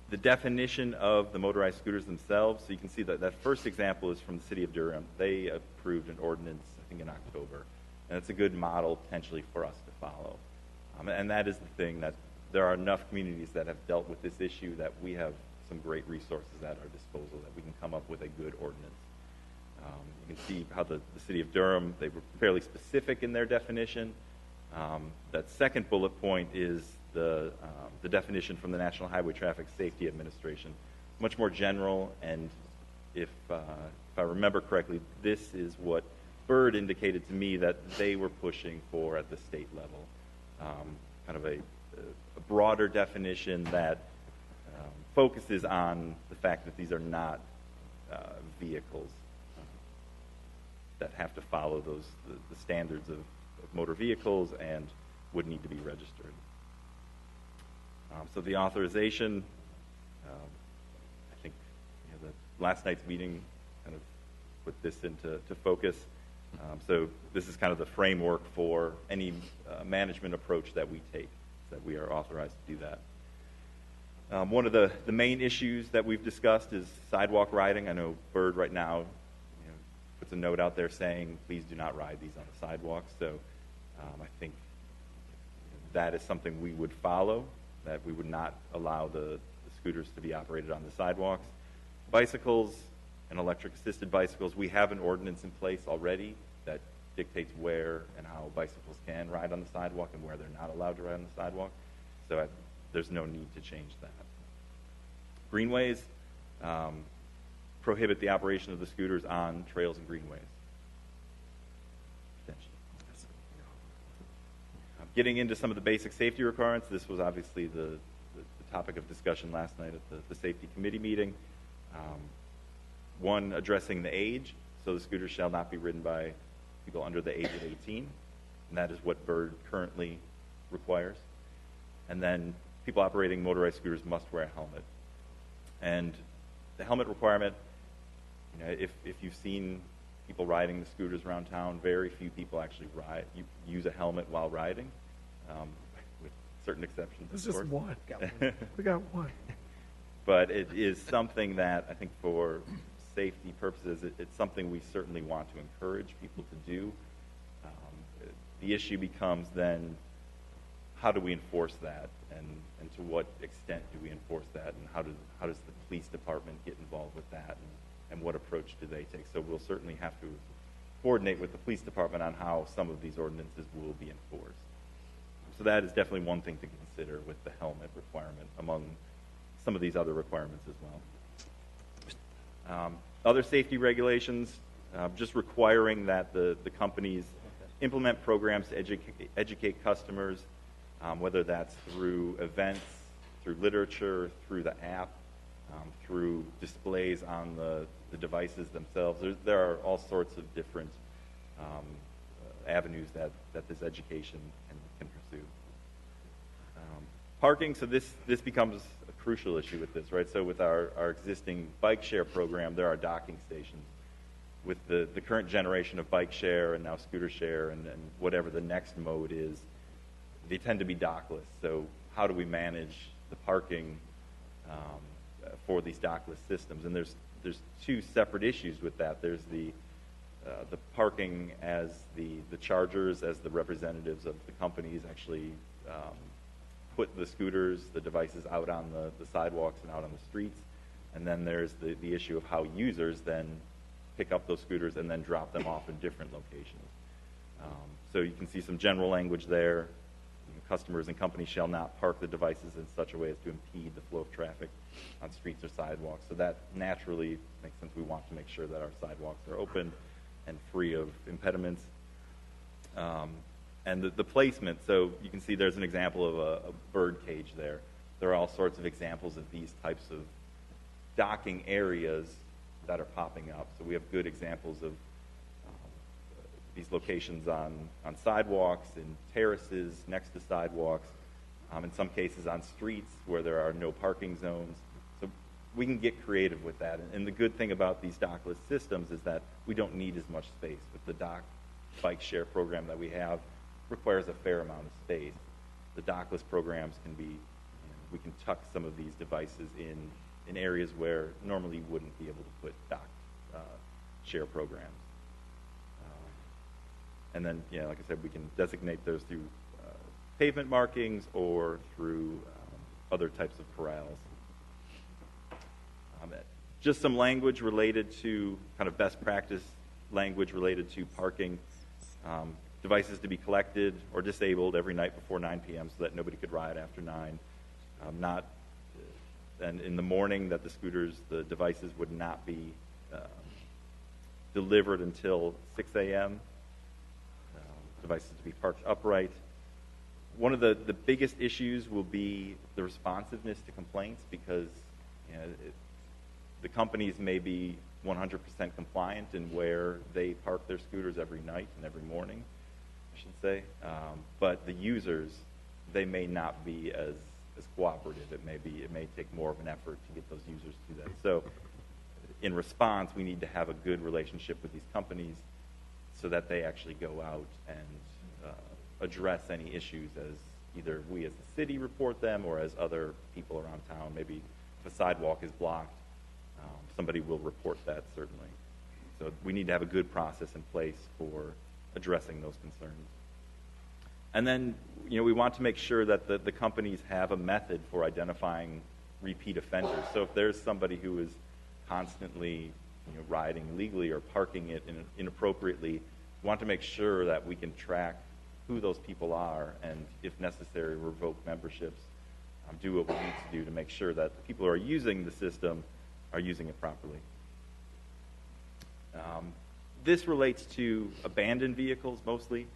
The definition of the motorized scooters themselves, so you can see that that first example is from the city of Durham. They approved an ordinance, I think, in October, and it's a good model potentially for us to follow. And that is the thing, that there are enough communities that have dealt with this issue that we have some great resources at our disposal that we can come up with a good ordinance. You can see how the city of Durham, they were fairly specific in their definition. That second bullet point is the definition from the National Highway Traffic Safety Administration. Much more general, and if I remember correctly, this is what Byrd indicated to me that they were pushing for at the state level. Kind of a broader definition that focuses on the fact that these are not vehicles that have to follow the standards of motor vehicles and would need to be registered. So the authorization, I think the last night's meeting kind of put this into focus. So this is kind of the framework for any management approach that we take, that we are authorized to do that. One of the main issues that we've discussed is sidewalk riding. I know Byrd right now puts a note out there saying, please do not ride these on the sidewalk. So I think that is something we would follow, that we would not allow the scooters to be operated on the sidewalks. Bicycles and electric assisted bicycles, we have an ordinance in place already that dictates where and how bicycles can ride on the sidewalk and where they're not allowed to ride on the sidewalk. So there's no need to change that. Greenways prohibit the operation of the scooters on trails and greenways. Getting into some of the basic safety requirements, this was obviously the topic of discussion last night at the safety committee meeting. One, addressing the age, so the scooters shall not be ridden by people under the age of 18, and that is what Byrd currently requires. And then people operating motorized scooters must wear a helmet. And the helmet requirement, if you've seen people riding the scooters around town, very few people actually use a helmet while riding, with certain exceptions. There's just one. We got one. But it is something that I think for safety purposes, it's something we certainly want to encourage people to do. The issue becomes then, how do we enforce that, and to what extent do we enforce that, and how does the police department get involved with that, and what approach do they take? So we'll certainly have to coordinate with the police department on how some of these ordinances will be enforced. So that is definitely one thing to consider with the helmet requirement among some of these other requirements as well. Other safety regulations, just requiring that the companies implement programs to educate customers, whether that's through events, through literature, through the app, through displays on the devices themselves. There are all sorts of different avenues that this education can pursue. Parking, so this becomes a crucial issue with this, right? So with our existing bike share program, there are docking stations. With the current generation of bike share and now scooter share and whatever the next mode is, they tend to be dockless. So how do we manage the parking for these dockless systems? And there's two separate issues with that. There's the parking as the chargers, as the representatives of the companies actually put the scooters, the devices out on the sidewalks and out on the streets. And then there's the issue of how users then pick up those scooters and then drop them off in different locations. So you can see some general language there. Customers and companies shall not park the devices in such a way as to impede the flow of traffic on streets or sidewalks. So that naturally makes sense. We want to make sure that our sidewalks are open and free of impediments. And the placement, so you can see there's an example of a bird cage there. There are all sorts of examples of these types of docking areas that are popping up. So we have good examples of these locations on sidewalks, in terraces, next to sidewalks, in some cases on streets where there are no parking zones. So we can get creative with that. And the good thing about these dockless systems is that we don't need as much space. With the bike share program that we have, requires a fair amount of space. The dockless programs can be, we can tuck some of these devices in areas where normally you wouldn't be able to put share programs. And then, like I said, we can designate those through pavement markings or through other types of corrals. Just some language related to kind of best practice language related to parking. Devices to be collected or disabled every night before 9 p.m. so that nobody could ride after 9. And in the morning that the devices would not be delivered until 6 a.m. Devices to be parked upright. One of the biggest issues will be the responsiveness to complaints, because the companies may be 100% compliant in where they park their scooters every night and every morning, I should say. But the users, they may not be as cooperative. It may take more of an effort to get those users to do that. So in response, we need to have a good relationship with these companies so that they actually go out and address any issues, as either we as the city report them or as other people around town. Maybe if a sidewalk is blocked, somebody will report that, certainly. So we need to have a good process in place for addressing those concerns. And then, we want to make sure that the companies have a method for identifying repeat offenders. So if there's somebody who is constantly riding illegally or parking it inappropriately, we want to make sure that we can track who those people are, and if necessary, revoke memberships, do what we need to do to make sure that the people who are using the system are using it properly. This relates to abandoned vehicles mostly.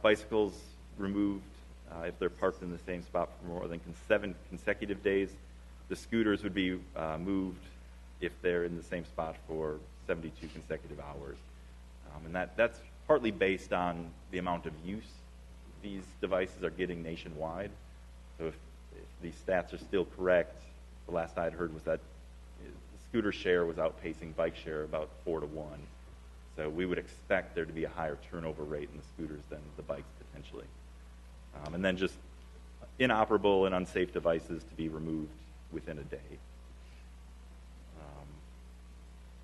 Bicycles removed if they're parked in the same spot for more than 7 consecutive days. The scooters would be moved if they're in the same spot for 72 consecutive hours. And that's partly based on the amount of use these devices are getting nationwide. So if these stats are still correct, the last I'd heard was that the scooter share was outpacing bike share about 4 to 1. So we would expect there to be a higher turnover rate in the scooters than the bikes potentially. And then just inoperable and unsafe devices to be removed within a day.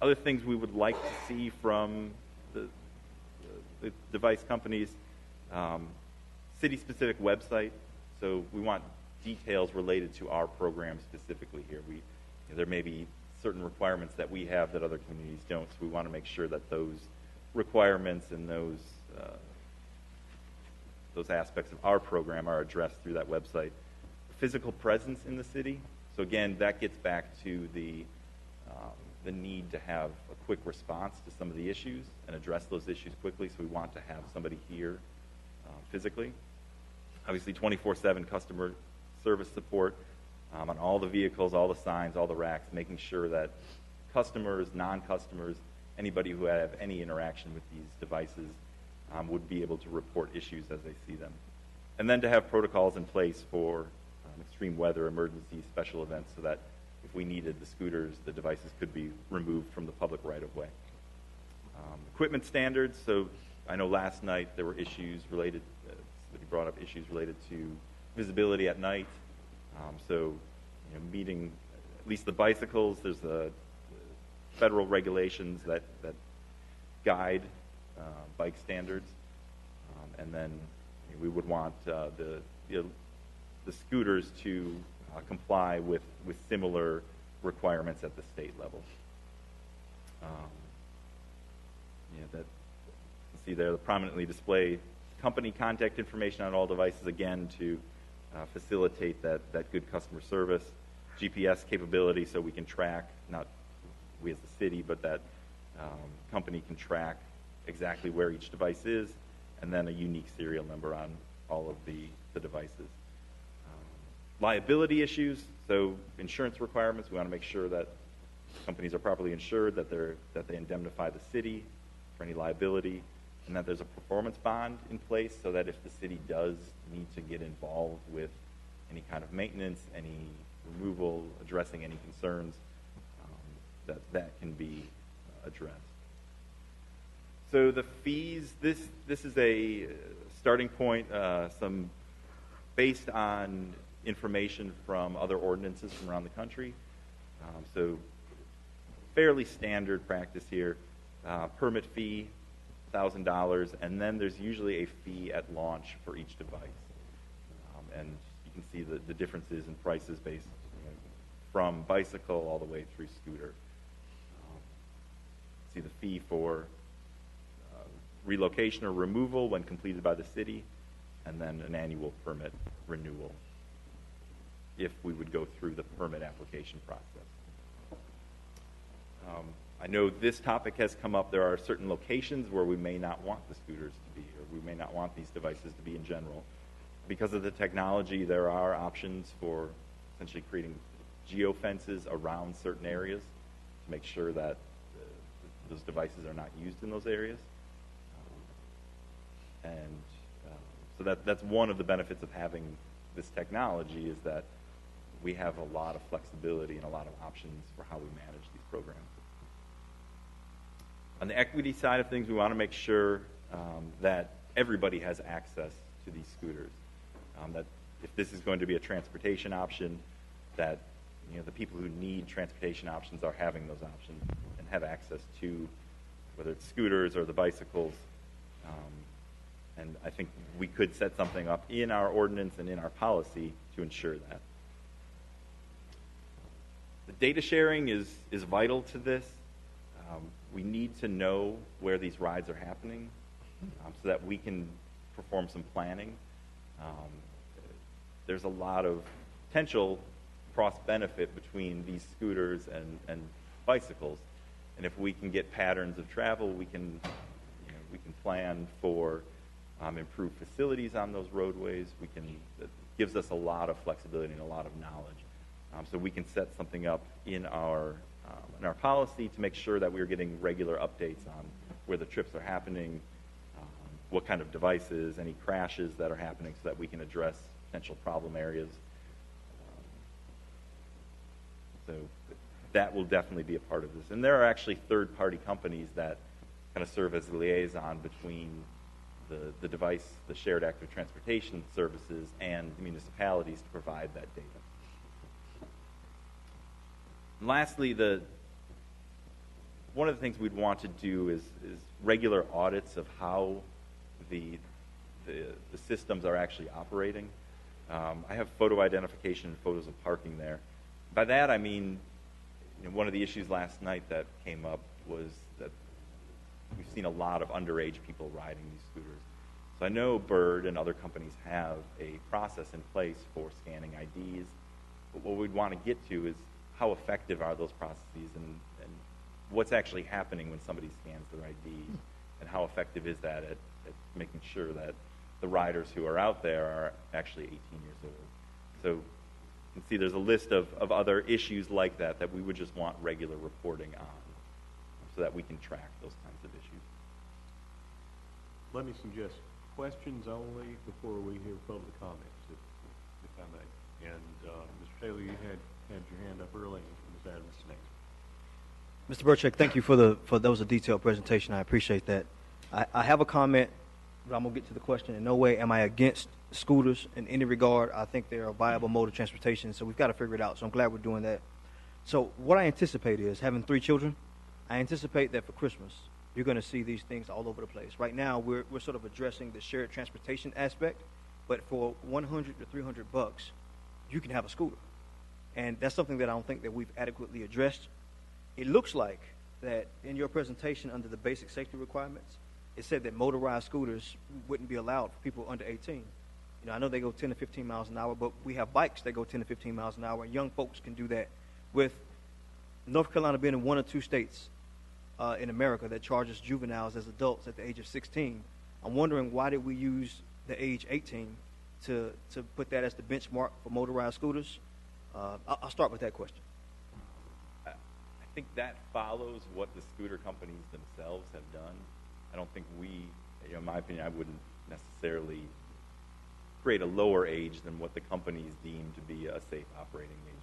Other things we would like to see from the device companies, city-specific website. So we want details related to our program specifically here. There may be certain requirements that we have that other communities don't, so we want to make sure that those requirements and those aspects of our program are addressed through that website. Physical presence in the city. So again, that gets back to the need to have a quick response to some of the issues and address those issues quickly. So we want to have somebody here physically. Obviously, 24/7 customer service support on all the vehicles, all the signs, all the racks, making sure that customers, non-customers, anybody who have any interaction with these devices would be able to report issues as they see them. And then to have protocols in place for extreme weather, emergency, special events, so that if we needed the scooters, the devices could be removed from the public right-of-way. Equipment standards. So I know last night there were issues related, somebody brought up issues related to visibility at night. So meeting at least the bicycles, there's the federal regulations that guide bike standards. And then we would want the scooters to comply with similar requirements at the state level. That you see there, the prominently display company contact information on all devices, again, to facilitate that good customer service. GPS capability, so we can track, not we as the city, but that company can track exactly where each device is, and then a unique serial number on all of the devices. Liability issues, so insurance requirements, we want to make sure that companies are properly insured, that they indemnify the city for any liability, and that there's a performance bond in place so that if the city does need to get involved with any kind of maintenance, any removal, addressing any concerns, that can be addressed. So the fees, this is a starting point, some based on information from other ordinances from around the country. So fairly standard practice here. Permit fee, $1,000, and then there's usually a fee at launch for each device. And you can see the differences in prices based from bicycle all the way through scooter. See the fee for relocation or removal when completed by the city, and then an annual permit renewal if we would go through the permit application process. I know this topic has come up. There are certain locations where we may not want the scooters to be, or we may not want these devices to be in general. Because of the technology, there are options for essentially creating geofences around certain areas to make sure that those devices are not used in those areas. So that's one of the benefits of having this technology, is that we have a lot of flexibility and a lot of options for how we manage these programs. On the equity side of things, we want to make sure that everybody has access to these scooters. That if this is going to be a transportation option, that the people who need transportation options are having those options and have access to whether it's scooters or the bicycles. And I think we could set something up in our ordinance and in our policy to ensure that. The data sharing is vital to this. We need to know where these rides are happening so that we can perform some planning. There's a lot of potential cross-benefit between these scooters and bicycles. And if we can get patterns of travel, we can plan for improved facilities on those roadways. It gives us a lot of flexibility and a lot of knowledge. So we can set something up in our policy to make sure that we're getting regular updates on where the trips are happening, what kind of devices, any crashes that are happening, so that we can address potential problem areas. So that will definitely be a part of this. And there are actually third-party companies that kind of serve as the liaison between the device, the shared active transportation services, and the municipalities to provide that data. And lastly, one of the things we'd want to do is regular audits of how the systems are actually operating. I have photo identification and photos of parking there. By that I mean, one of the issues last night that came up was that we've seen a lot of underage people riding these scooters. So I know Bird and other companies have a process in place for scanning IDs, but what we'd want to get to is how effective are those processes, and what's actually happening when somebody scans their ID, and how effective is that at making sure that the riders who are out there are actually 18 years old. So you can see there's a list of other issues like that we would just want regular reporting on, so that we can track those kinds of issues. Let me suggest questions only before we hear public comments, if I may. And Mr. Taylor, you had your hand up early, and Ms. Adams next. Mr. Burchak, thank you for that was a detailed presentation. I appreciate that. I have a comment, but I'm going to get to the question. In no way am I against scooters in any regard. I think they're a viable mode of transportation, so we've got to figure it out. So I'm glad we're doing that. So what I anticipate is, having 3 children, I anticipate that for Christmas, you're going to see these things all over the place. Right now, we're sort of addressing the shared transportation aspect, but for $100 to $300, you can have a scooter. And that's something that I don't think that we've adequately addressed. It looks like that in your presentation under the basic safety requirements, it said that motorized scooters wouldn't be allowed for people under 18. I know they go 10 to 15 miles an hour, but we have bikes that go 10 to 15 miles an hour, and young folks can do that. With North Carolina being in 1 or 2 states in America that charges juveniles as adults at the age of 16, I'm wondering, why did we use the age 18 to put that as the benchmark for motorized scooters? I'll start with that question. I think that follows what the scooter companies themselves have done. I don't think we, in my opinion, I wouldn't necessarily create a lower age than what the companies deem to be a safe operating age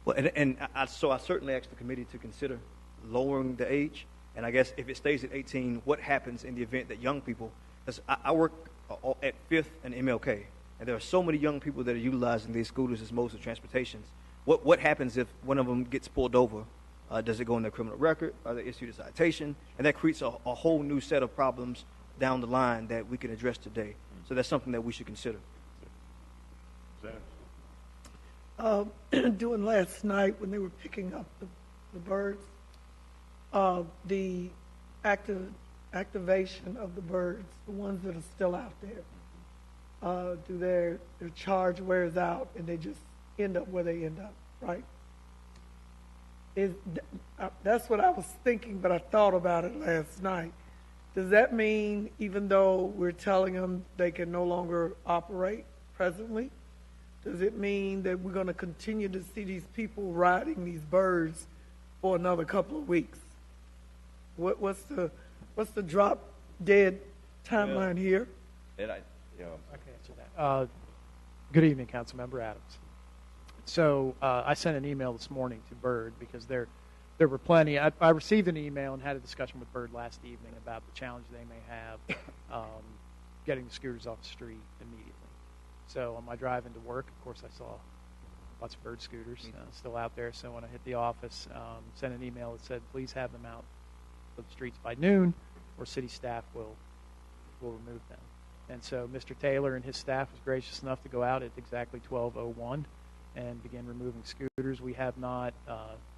themselves. Well, so I certainly asked the committee to consider lowering the age. And I guess if it stays at 18, what happens in the event that young people, because I work at 5th and MLK, and there are so many young people that are utilizing these scooters as modes of transportation. What happens if one of them gets pulled over? Does it go in their criminal record? Are they issued a citation? And that creates a whole new set of problems down the line that we can address today. So that's something that we should consider. Doing last night when they were picking up the birds, the activation of the birds, the ones that are still out there, do their charge wears out and they just end up where they end up, right? That's what I was thinking, but I thought about it last night. Does that mean even though we're telling them they can no longer operate presently, does it mean that we're going to continue to see these people riding these birds for another couple of weeks? What's the drop dead timeline here? And I can answer that. Good evening, Councilmember Adams. So I sent an email this morning to Bird because there were plenty. I received an email and had a discussion with Bird last evening about the challenge they may have getting the scooters off the street immediately. So on my drive into work, of course, I saw lots of Bird scooters still out there. So when I hit the office, sent an email that said, please have them out of the streets by noon, or city staff will remove them. And so Mr. Taylor and his staff was gracious enough to go out at exactly 12:01 and begin removing scooters. We have not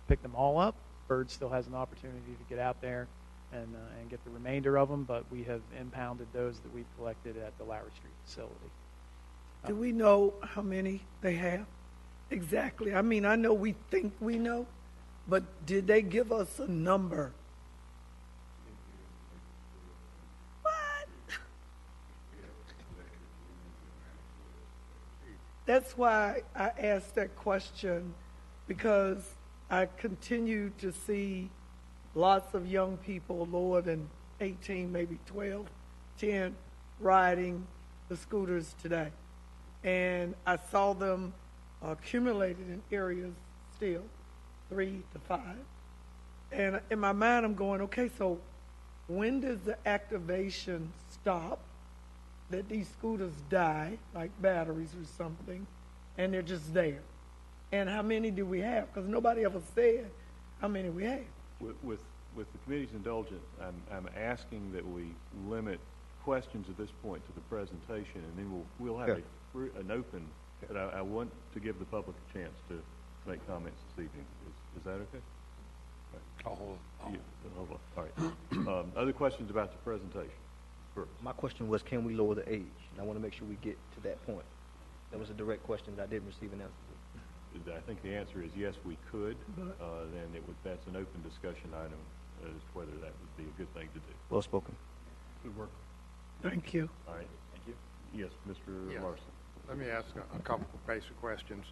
picked them all up. Bird still has an opportunity to get out there and get the remainder of them, but we have impounded those that we've collected at the Lowry Street facility. Do we know how many they have? Exactly. I mean, I know we think we know, but did they give us a number? What? That's why I asked that question, because I continue to see lots of young people lower than 18, maybe 12, 10, riding the scooters today. And I saw them accumulated in areas still, 3 to 5. And in my mind, I'm going, okay, so when does the activation stop that these scooters die, like batteries or something, and they're just there? And how many do we have? Because nobody ever said how many we have. With the committee's indulgence, I'm asking that we limit questions at this point to the presentation, and then we'll have an open, but I want to give the public a chance to make comments this evening. Is that okay? All right. Other questions about the presentation? First. My question was, can we lower the age? And I want to make sure we get to that point. That was a direct question that I didn't receive an answer to. I think the answer is yes, we could. Then that's an open discussion item as to whether that would be a good thing to do. Well spoken. Good work. Thank you. All right. Thank you. Yes, Mr. Larson. Let me ask a couple of basic questions.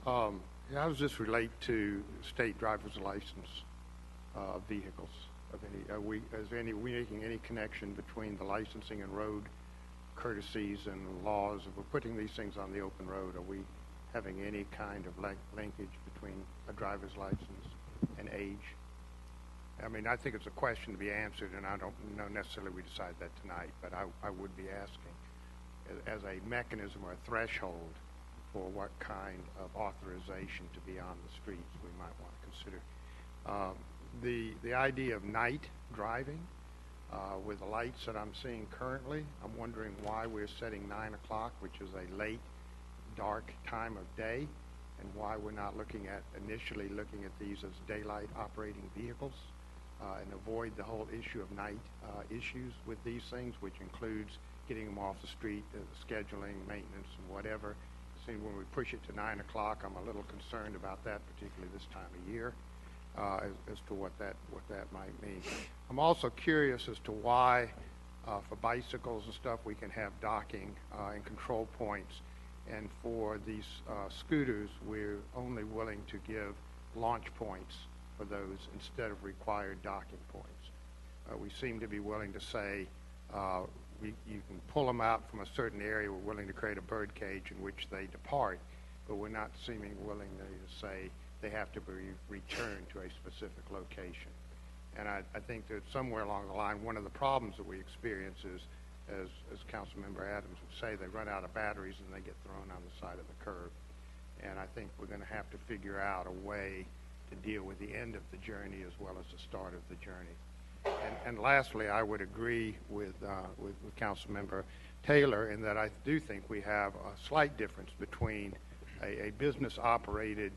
How does this relate to state driver's license vehicles? Are we making any connection between the licensing and road courtesies and laws? If we're putting these things on the open road, are we having any kind of linkage between a driver's license and age? I mean, I think it's a question to be answered, and I don't know necessarily we decide that tonight, but I would be asking as a mechanism or a threshold for what kind of authorization to be on the streets we might want to consider. The idea of night driving with the lights that I'm seeing currently, I'm wondering why we're setting 9 o'clock, which is a late, dark time of day, and why we're not initially looking at these as daylight operating vehicles and avoid the whole issue of night issues with these things, which includes getting them off the street, scheduling, maintenance, and whatever. See, when we push it to 9 o'clock, I'm a little concerned about that, particularly this time of year, as to what that might mean. I'm also curious as to why, for bicycles and stuff, we can have docking and control points, and for these scooters, we're only willing to give launch points for those instead of required docking points. We seem to be willing to say you can pull them out from a certain area. We're willing to create a bird cage in which they depart, but we're not seeming willing to say they have to be returned to a specific location. And I think that somewhere along the line, one of the problems that we experience is, as Councilmember Adams would say, they run out of batteries and they get thrown on the side of the curb. And I think we're going to have to figure out a way to deal with the end of the journey as well as the start of the journey. And lastly, I would agree with Councilmember Taylor in that I do think we have a slight difference between a business-operated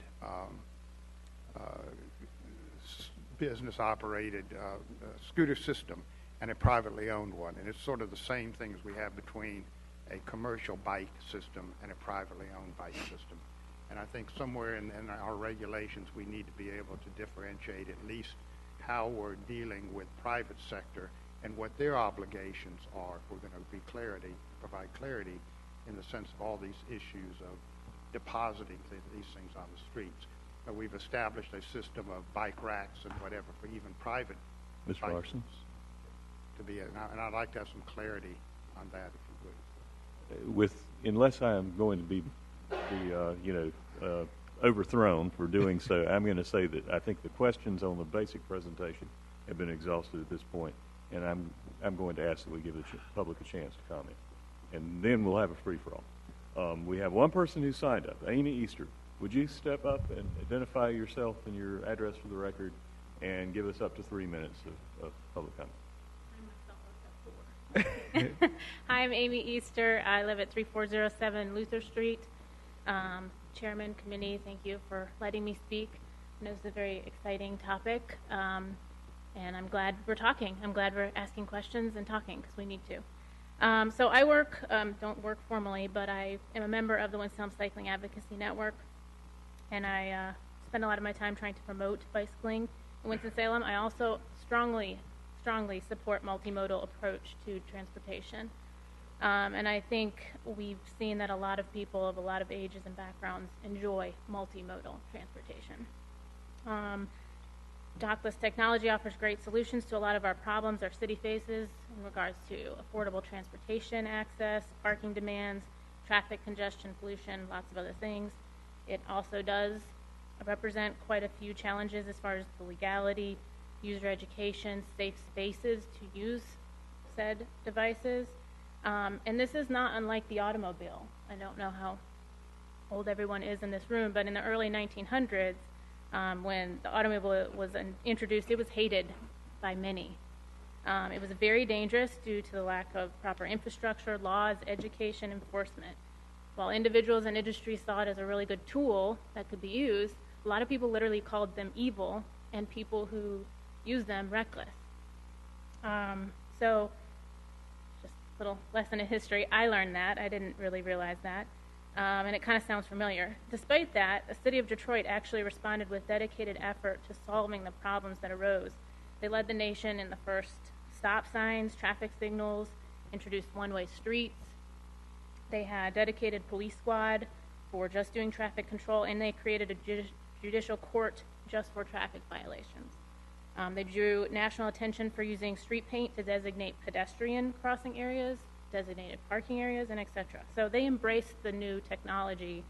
scooter system and a privately owned one. And it's sort of the same thing as we have between a commercial bike system and a privately owned bike system. And I think somewhere in our regulations we need to be able to differentiate at least how we're dealing with private sector and what their obligations are. If we're going to provide clarity in the sense of all these issues of depositing these things on the streets. We've established a system of bike racks and whatever for even private Mr. Larson? To be, and I'd like to have some clarity on that, if you would. Unless I am going to be overthrown for doing so, I'm going to say that I think the questions on the basic presentation have been exhausted at this point, and I'm going to ask that we give the public a chance to comment, and then we'll have a free-for-all. We have one person who signed up, Amy Easter. Would you step up and identify yourself and your address for the record and give us up to 3 minutes of public comment? Hi, I'm Amy Easter. I live at 3407 Luther Street. Chairman, committee, thank you for letting me speak. I know it's a very exciting topic, and I'm glad we're talking. I'm glad we're asking questions and talking because we need to. So I don't work formally, but I am a member of the Winston-Salem Cycling Advocacy Network, and I spend a lot of my time trying to promote bicycling in Winston-Salem. I also strongly support multimodal approach to transportation. And I think we've seen that a lot of people of a lot of ages and backgrounds enjoy multimodal transportation. Dockless technology offers great solutions to a lot of our problems our city faces in regards to affordable transportation access, parking demands, traffic congestion, pollution, lots of other things. It also does represent quite a few challenges as far as the legality, user education, safe spaces to use said devices. And this is not unlike the automobile. I don't know how old everyone is in this room, but in the early 1900s, when the automobile was introduced, it was hated by many. It was very dangerous due to the lack of proper infrastructure, laws, education, enforcement. While individuals and industry saw it as a really good tool that could be used, a lot of people literally called them evil and people who use them reckless. So just a little lesson in history. I learned that. I didn't really realize that. And it kind of sounds familiar. Despite that, the city of Detroit actually responded with dedicated effort to solving the problems that arose. They led the nation in the first stop signs, traffic signals, introduced one-way streets. They had dedicated police squad for just doing traffic control, and they created a judicial court just for traffic violations. They drew national attention for using street paint to designate pedestrian crossing areas, designated parking areas, and etc. So they embraced the new technology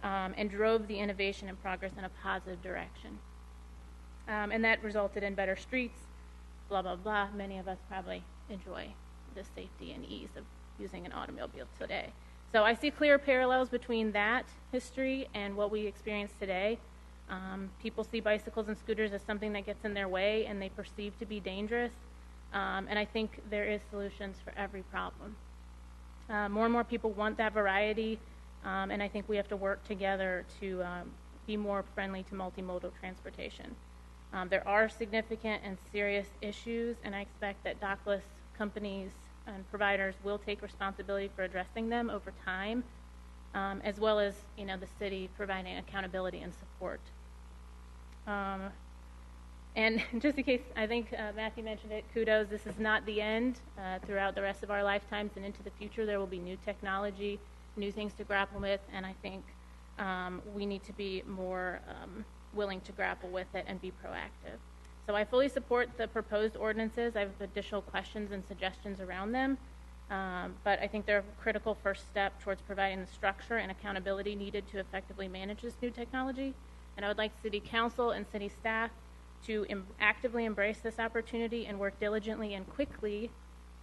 and drove the innovation and progress in a positive direction. And that resulted in better streets, blah, blah, blah. Many of us probably enjoy the safety and ease of using an automobile today. So I see clear parallels between that history and what we experience today. People see bicycles and scooters as something that gets in their way and they perceive to be dangerous. And I think there is solutions for every problem. More and more people want that variety, and I think we have to work together to be more friendly to multimodal transportation. There are significant and serious issues, and I expect that dockless companies and providers will take responsibility for addressing them over time, as well as the city providing accountability and support. And just in case, I think Matthew mentioned it, kudos, this is not the end. Throughout the rest of our lifetimes and into the future, there will be new technology, new things to grapple with, and I think we need to be more willing to grapple with it and be proactive. So I fully support the proposed ordinances. I have additional questions and suggestions around them, but I think they're a critical first step towards providing the structure and accountability needed to effectively manage this new technology. And I would like City Council and City staff to actively embrace this opportunity and work diligently and quickly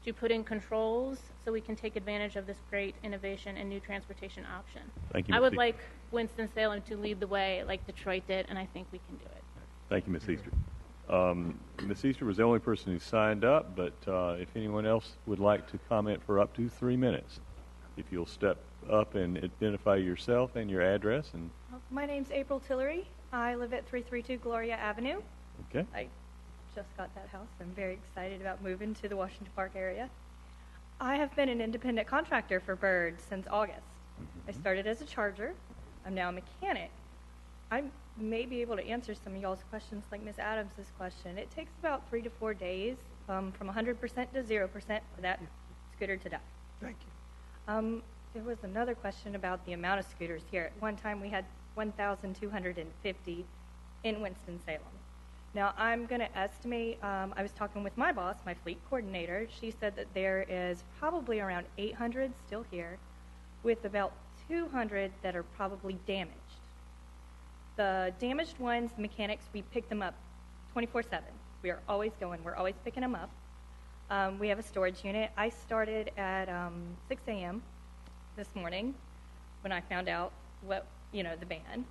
to put in controls so we can take advantage of this great innovation and new transportation option. Thank you, I Ms. would Easter. like Winston-Salem to lead the way like Detroit did, and I think we can do it. Thank you, Ms. Easter. Ms. Easter was the only person who signed up, but if anyone else would like to comment for up to 3 minutes, if you'll step up and identify yourself and your address. And My name's April Tillery. I live at 332 Gloria Avenue. okay. I just got that house. I'm very excited about moving to the Washington Park area. I have been an independent contractor for Bird since August. I started as a charger. I'm now a mechanic. I may be able to answer some of y'all's questions, like Ms. Adams' question. It takes about 3 to 4 days from 100% to 0% for that scooter to die. Thank you. There was another question about the amount of scooters here. At one time, we had 1,250 in Winston-Salem. Now, I'm going to estimate, I was talking with my boss, my fleet coordinator. She said that there is probably around 800 still here, with about 200 that are probably damaged. The damaged ones, the mechanics, we pick them up 24/7. We are always going. We're always picking them up. We have a storage unit. I started at 6 a.m. this morning when I found out the ban.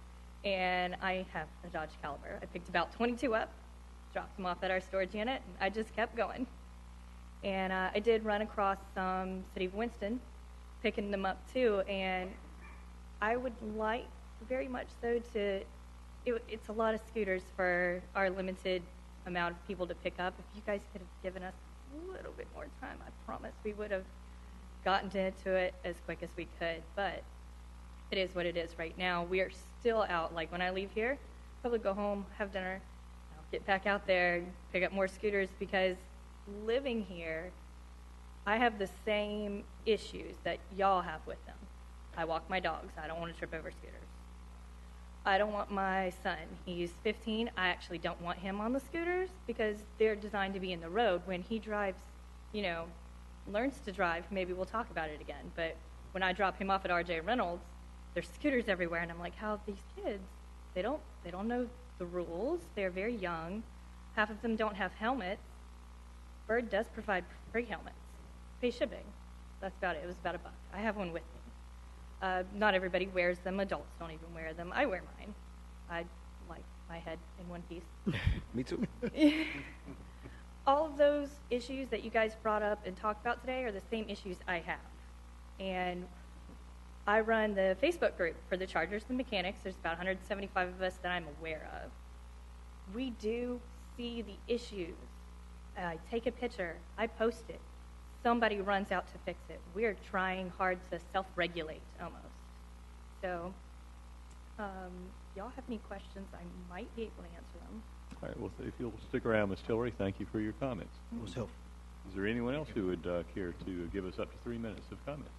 And I have a Dodge Caliber. I picked about 22 up, dropped them off at our storage unit, and I just kept going. And I did run across some City of Winston, picking them up too, and I would like very much so it's a lot of scooters for our limited amount of people to pick up. If you guys could have given us a little bit more time, I promise we would have gotten to it as quick as we could, but it is what it is right now. We are still out. Like when I leave here, probably go home, have dinner, I'll get back out there and pick up more scooters because living here, I have the same issues that y'all have with them. I walk my dogs. I don't want to trip over scooters. I don't want my son. He's 15. I actually don't want him on the scooters because they're designed to be in the road. When he drives, learns to drive, maybe we'll talk about it again. But when I drop him off at RJ Reynolds, there's scooters everywhere, and I'm like, how these kids, they don't know the rules. They're very young. Half of them don't have helmets. Bird does provide free helmets. Pay shipping. That's about it. It was about $1. I have one with me. Not everybody wears them. Adults don't even wear them. I wear mine. I like my head in one piece. Me too. All of those issues that you guys brought up and talked about today are the same issues I have. And I run the Facebook group for the chargers and mechanics. There's about 175 of us that I'm aware of. We do see the issues. I take a picture. I post it. Somebody runs out to fix it. We're trying hard to self-regulate almost. So, y'all have any questions, I might be able to answer them. All right, well, if you'll stick around, Ms. Tillery, thank you for your comments. It was helpful. Is there anyone else who would care to give us up to 3 minutes of comments?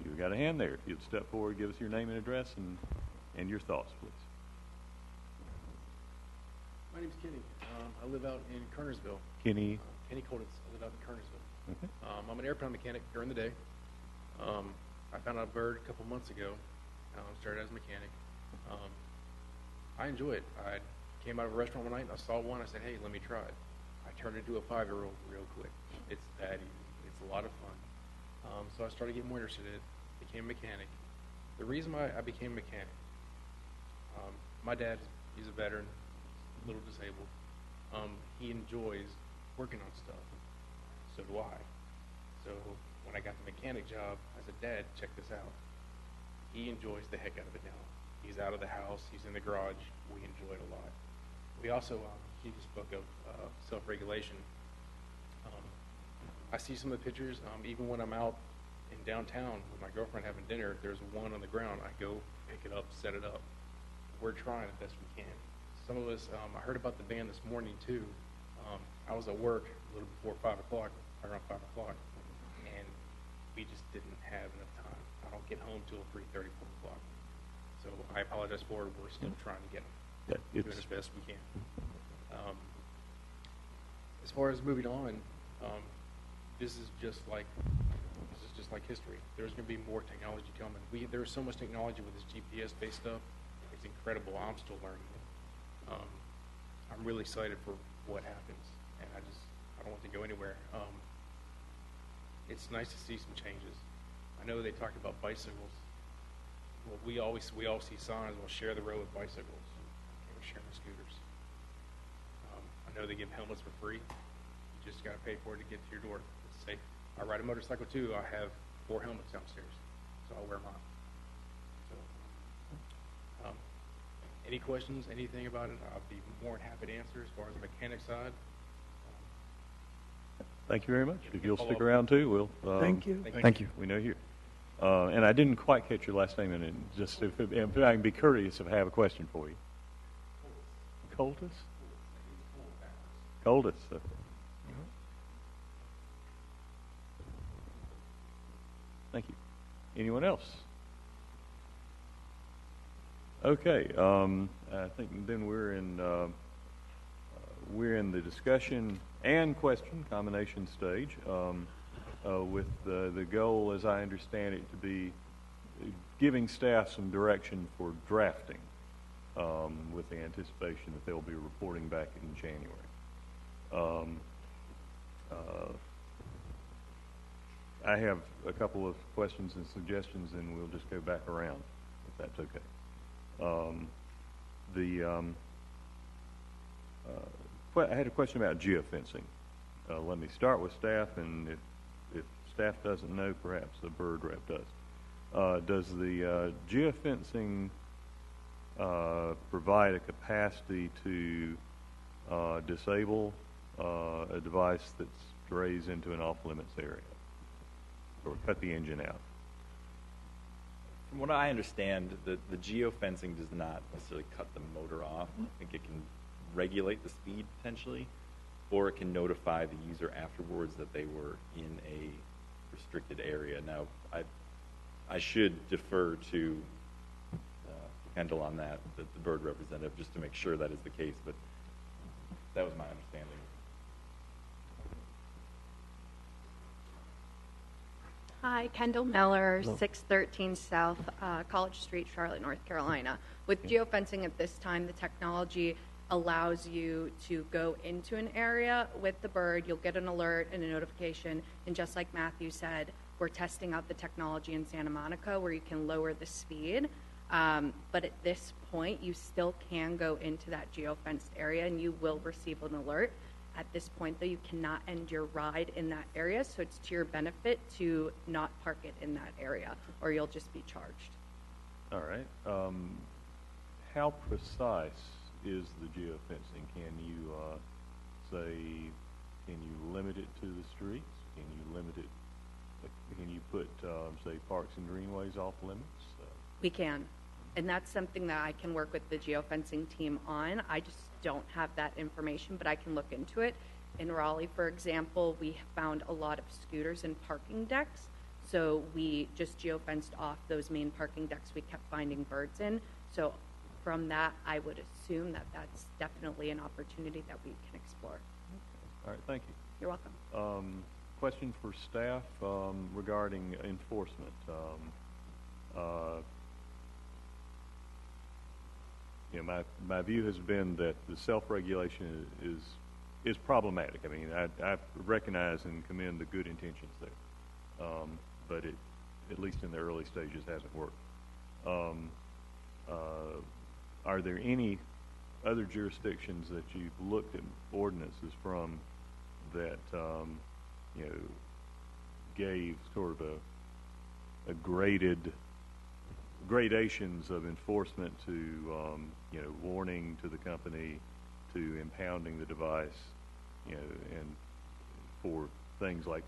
You've got a hand there. If you'd step forward, give us your name and address and your thoughts, please. My name's Kenny. I live out in Kernersville. Kenny? Kenny Colditz. I live out in Kernersville. Okay. I'm an airplane mechanic during the day. I found out Bird a couple months ago. Started as a mechanic. I enjoy it. I came out of a restaurant one night and I saw one. I said, hey, let me try it. I turned it into a 5-year-old real quick. It's that easy. It's a lot of fun. So I started getting more interested in it, became a mechanic. The reason why I became a mechanic, my dad, he's a veteran, a little disabled. He enjoys working on stuff. So do I. So when I got the mechanic job, I said, Dad, check this out. He enjoys the heck out of it now. He's out of the house. He's in the garage. We enjoy it a lot. We also, he just spoke of self-regulation. I see some of the pictures, even when I'm out in downtown with my girlfriend having dinner, if there's one on the ground, I go pick it up, set it up. We're trying as best we can. Some of us, I heard about the ban this morning too. I was at work a little before 5 o'clock, around 5 o'clock, and we just didn't have enough time. I don't get home till 3:30, 4 o'clock. So I apologize for it. We're still trying to get them. Yeah, doing as best we can. As far as moving on, this is just like history. There's going to be more technology coming. There's so much technology with this GPS-based stuff. It's incredible. I'm still learning it. I'm really excited for what happens, and I don't want to go anywhere. It's nice to see some changes. I know they talked about bicycles. Well, we all see signs. We'll share the road with bicycles. Okay, we're sharing the scooters. I know they give helmets for free. You just got to pay for it to get to your door. It's safe. I ride a motorcycle too. I have 4 helmets downstairs, so I'll wear mine. So, any questions, anything about it, I'll be more than happy to answer as far as the mechanic side. Thank you very much. If you'll stick around too, we'll. Thank you. Thank you. We know you. And I didn't quite catch your last name, and just if I can be courteous, if I have a question for you. Coldus? Coldus. Thank you. Anyone else? Okay. I think then we're in the discussion and question combination stage, with the goal, as I understand it, to be giving staff some direction for drafting, with the anticipation that they'll be reporting back in January. I have a couple of questions and suggestions, and we'll just go back around, if that's okay. I had a question about geofencing. Let me start with staff, and if staff doesn't know, perhaps the bird rep does. Does the geofencing provide a capacity to disable a device that strays into an off-limits area, or cut the engine out? From what I understand, the geofencing does not necessarily cut the motor off. I think it can regulate the speed potentially, or it can notify the user afterwards that they were in a restricted area. Now, I should defer to Kendall on that, the bird representative, just to make sure that is the case, but that was my understanding. Hi, Kendall Miller, 613 South College Street, Charlotte, North Carolina. With geofencing at this time, the technology allows you to go into an area with the bird. You'll get an alert and a notification. And just like Matthew said, we're testing out the technology in Santa Monica where you can lower the speed. But at this point, you still can go into that geofenced area and you will receive an alert. At this point, though, you cannot end your ride in that area, so it's to your benefit to not park it in that area, or you'll just be charged. All right. How precise is the geofencing? Can you can you limit it to the streets? Can you limit it? Can you put, say, parks and greenways off limits? We can, and that's something that I can work with the geofencing team on. I just don't have that information, but I can look into it. In Raleigh, for example, we found a lot of scooters and parking decks, so we just geofenced off those main parking decks we kept finding birds in. So from that, I would assume that that's definitely an opportunity that we can explore. All right, thank you. You're welcome. Question for staff regarding enforcement. My view has been that the self-regulation is problematic. I mean, I recognize and commend the good intentions there, but it, at least in the early stages, hasn't worked. Are there any other jurisdictions that you've looked at ordinances from that gave sort of a gradations of enforcement to warning to the company, to impounding the device, and for things like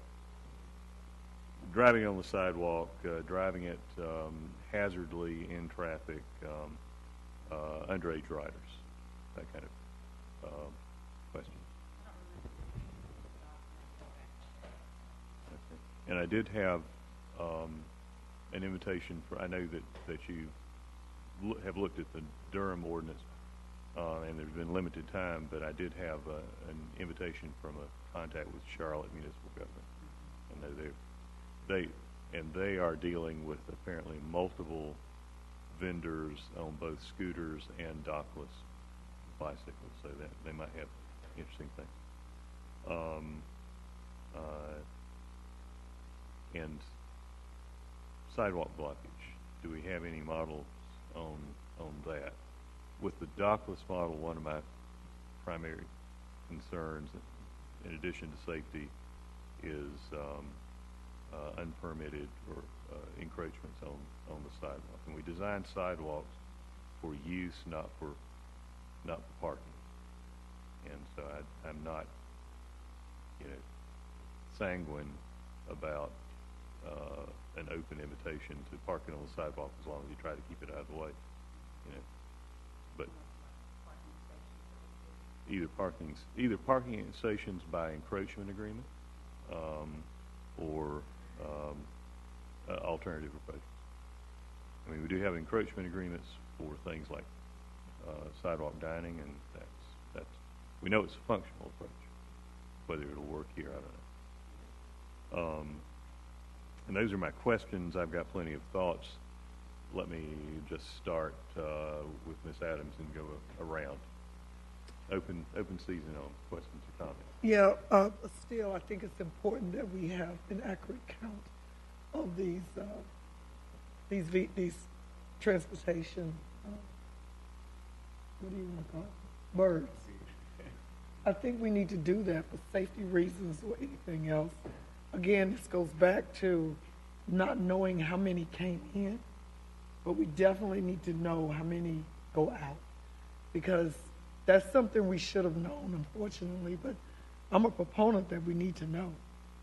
driving on the sidewalk, driving it hazardly in traffic, underage riders, that kind of question. Okay. And I did have an invitation for, I know that you have looked at the Durham ordinance and there's been limited time, but I did have an invitation from a contact with Charlotte Municipal Government, and they are dealing with apparently multiple vendors on both scooters and dockless bicycles, so that they might have interesting things. And sidewalk blockage. Do we have any models on that? With the dockless model, one of my primary concerns, in addition to safety, is unpermitted or encroachments on the sidewalk. And we design sidewalks for use, not for parking. And so I'm not, sanguine about an open invitation to parking on the sidewalk as long as you try to keep it out of the way. But either parking stations by encroachment agreement, or alternative approaches. I mean, we do have encroachment agreements for things like sidewalk dining, and that's we know it's a functional approach. Whether it'll work here, I don't know. And those are my questions. I've got plenty of thoughts. Let me just start with Ms. Adams and go around. Open season on questions or comments. Yeah, still, I think it's important that we have an accurate count of these transportation, what do you want to call it? Birds. I think we need to do that for safety reasons or anything else. Again, this goes back to not knowing how many came in, but we definitely need to know how many go out, because that's something we should have known, unfortunately, but I'm a proponent that we need to know.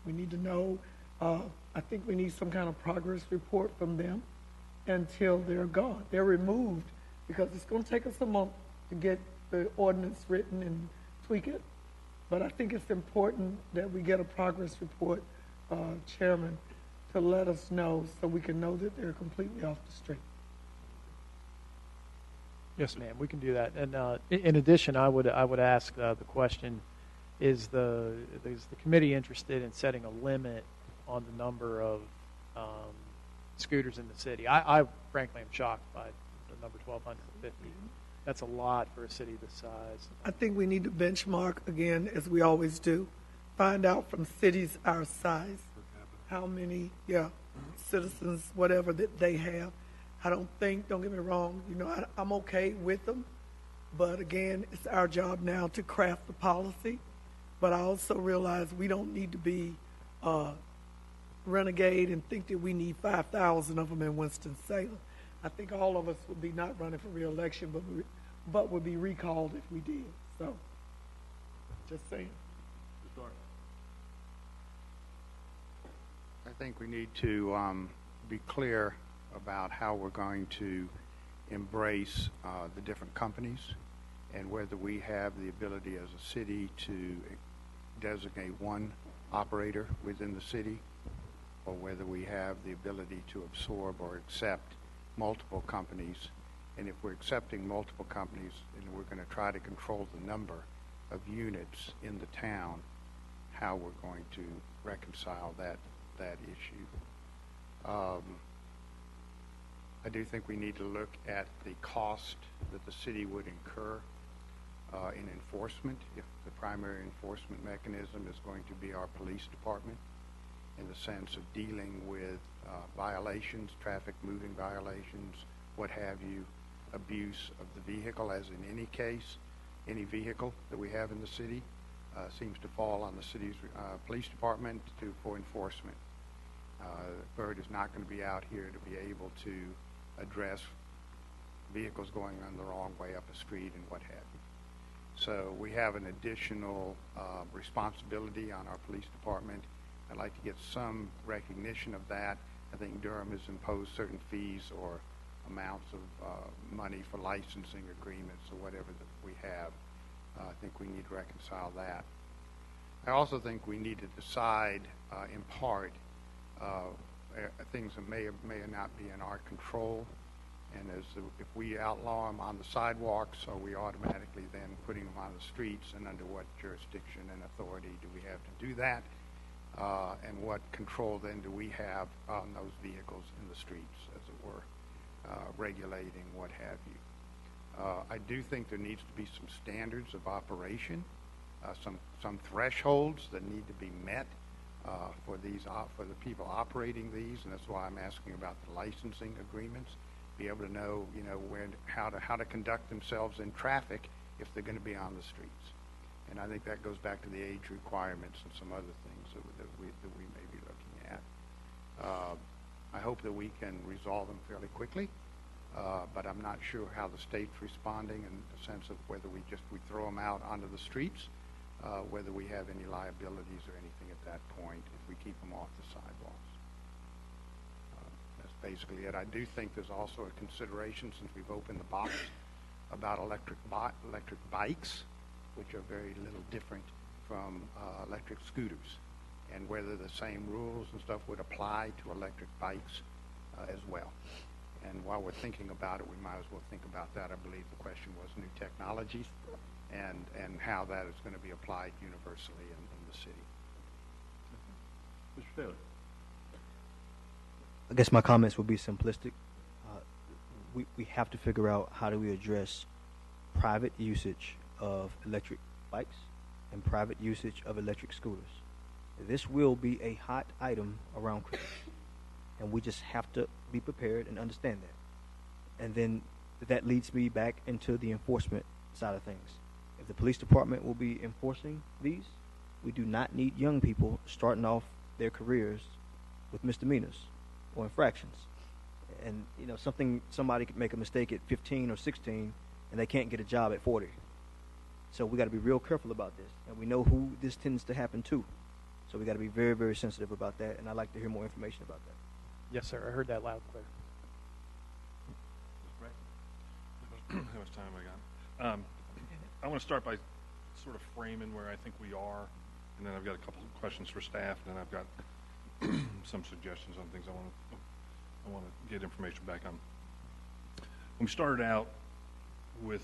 We need to know. I think we need some kind of progress report from them until they're gone. They're removed, because it's going to take us a month to get the ordinance written and tweak it. But I think it's important that we get a progress report, Chairman, to let us know so we can know that they're completely off the street. Yes, ma'am, we can do that. And in addition, I would ask the question: is the committee interested in setting a limit on the number of scooters in the city? I frankly am shocked by the number 1,250. That's a lot for a city this size. I think we need to benchmark again, as we always do, find out from cities our size how many, citizens, whatever that they have. I don't get me wrong, I'm okay with them, but again, it's our job now to craft the policy. But I also realize we don't need to be renegade and think that we need 5,000 of them in Winston-Salem. I think all of us would be not running for re-election, but would be recalled if we did. So, just saying. I think we need to be clear about how we're going to embrace the different companies, and whether we have the ability as a city to designate one operator within the city, or whether we have the ability to absorb or accept multiple companies. And if we're accepting multiple companies, and we're going to try to control the number of units in the town, how we're going to reconcile that issue. I do think we need to look at the cost that the city would incur in enforcement, if the primary enforcement mechanism is going to be our police department, in the sense of dealing with violations, traffic moving violations, what have you, abuse of the vehicle, as in any case, any vehicle that we have in the city seems to fall on the city's police department for enforcement. Byrd is not going to be out here to be able to address vehicles going on the wrong way up a street and what have you. So we have an additional responsibility on our police department. I'd like to get some recognition of that. I think Durham has imposed certain fees or amounts of money for licensing agreements or whatever that we have. I think we need to reconcile that. I also think we need to decide, in part, things that may or may not be in our control, And if we outlaw them on the sidewalks, are we automatically then putting them on the streets, and under what jurisdiction and authority do we have to do that? And what control then do we have on those vehicles in the streets, as it were, regulating what have you? I do think there needs to be some standards of operation, some thresholds that need to be met for the people operating these, and that's why I'm asking about the licensing agreements. Be able to know, how to conduct themselves in traffic if they're going to be on the streets. And I think that goes back to the age requirements and some other things that we may be looking at. I hope that we can resolve them fairly quickly, but I'm not sure how the state's responding in the sense of whether we throw them out onto the streets, whether we have any liabilities or anything at that point if we keep them off the sidewalks. That's basically it. I do think there's also a consideration, since we've opened the box, about electric bikes, which are very little different from electric scooters, and whether the same rules and stuff would apply to electric bikes as well. And while we're thinking about it, we might as well think about that. I believe the question was new technologies and how that is going to be applied universally in the city. Mr. Taylor. I guess my comments will be simplistic. We have to figure out how do we address private usage of electric bikes and private usage of electric scooters. This will be a hot item around Christmas, and we just have to be prepared and understand that. And then that leads me back into the enforcement side of things. If the police department will be enforcing these, we do not need young people starting off their careers with misdemeanors or infractions. And somebody could make a mistake at 15 or 16 and they can't get a job at 40. So we got to be real careful about this, and we know who this tends to happen to. So we got to be very, very sensitive about that, and I'd like to hear more information about that. Yes, sir. I heard that loud and clear. How much time have I got? I want to start by sort of framing where I think we are, and then I've got a couple of questions for staff, and then I've got some suggestions on things I want to get information back on. When we started out with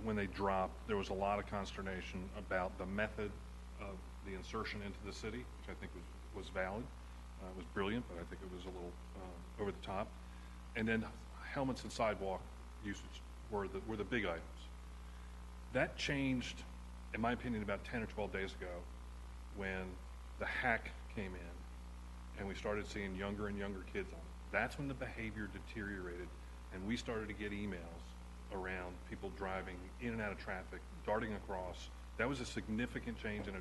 when they dropped, there was a lot of consternation about the method of the insertion into the city, which I think was valid. It was brilliant, but I think it was a little over the top. And then helmets and sidewalk usage were the big items. That changed, in my opinion, about 10 or 12 days ago when the hack came in and we started seeing younger and younger kids on it. That's when the behavior deteriorated, and we started to get emails around people driving in and out of traffic, darting across. That was a significant change, and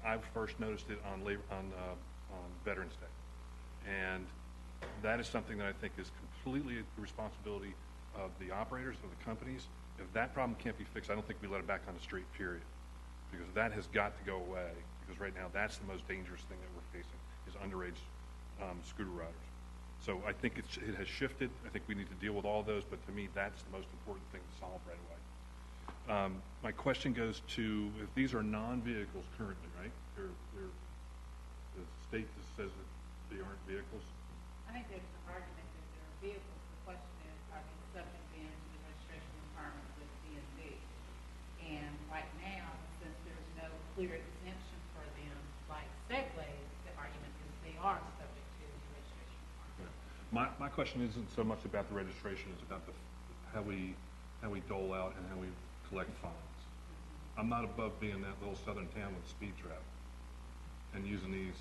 I first noticed it on Veterans Day. And that is something that I think is completely the responsibility of the operators, of the companies. If that problem can't be fixed, I don't think we let it back on the street, period. Because that has got to go away. Because right now, that's the most dangerous thing that we're facing, is underage scooter riders. So I think it has shifted. I think we need to deal with all those, but to me, that's the most important thing to solve right away. My question goes to, if these are non-vehicles currently, right? They're the state says that they aren't vehicles. I think there's an argument that they're vehicles. The question is, are they subject then to the registration requirements with DMV? And right now, since there's no clear exemption for them, like Segways, the argument is they are subject to the registration requirements. My question isn't so much about the registration; it's about how we dole out and how we collect fines. I'm not above being that little southern town with speed trap and using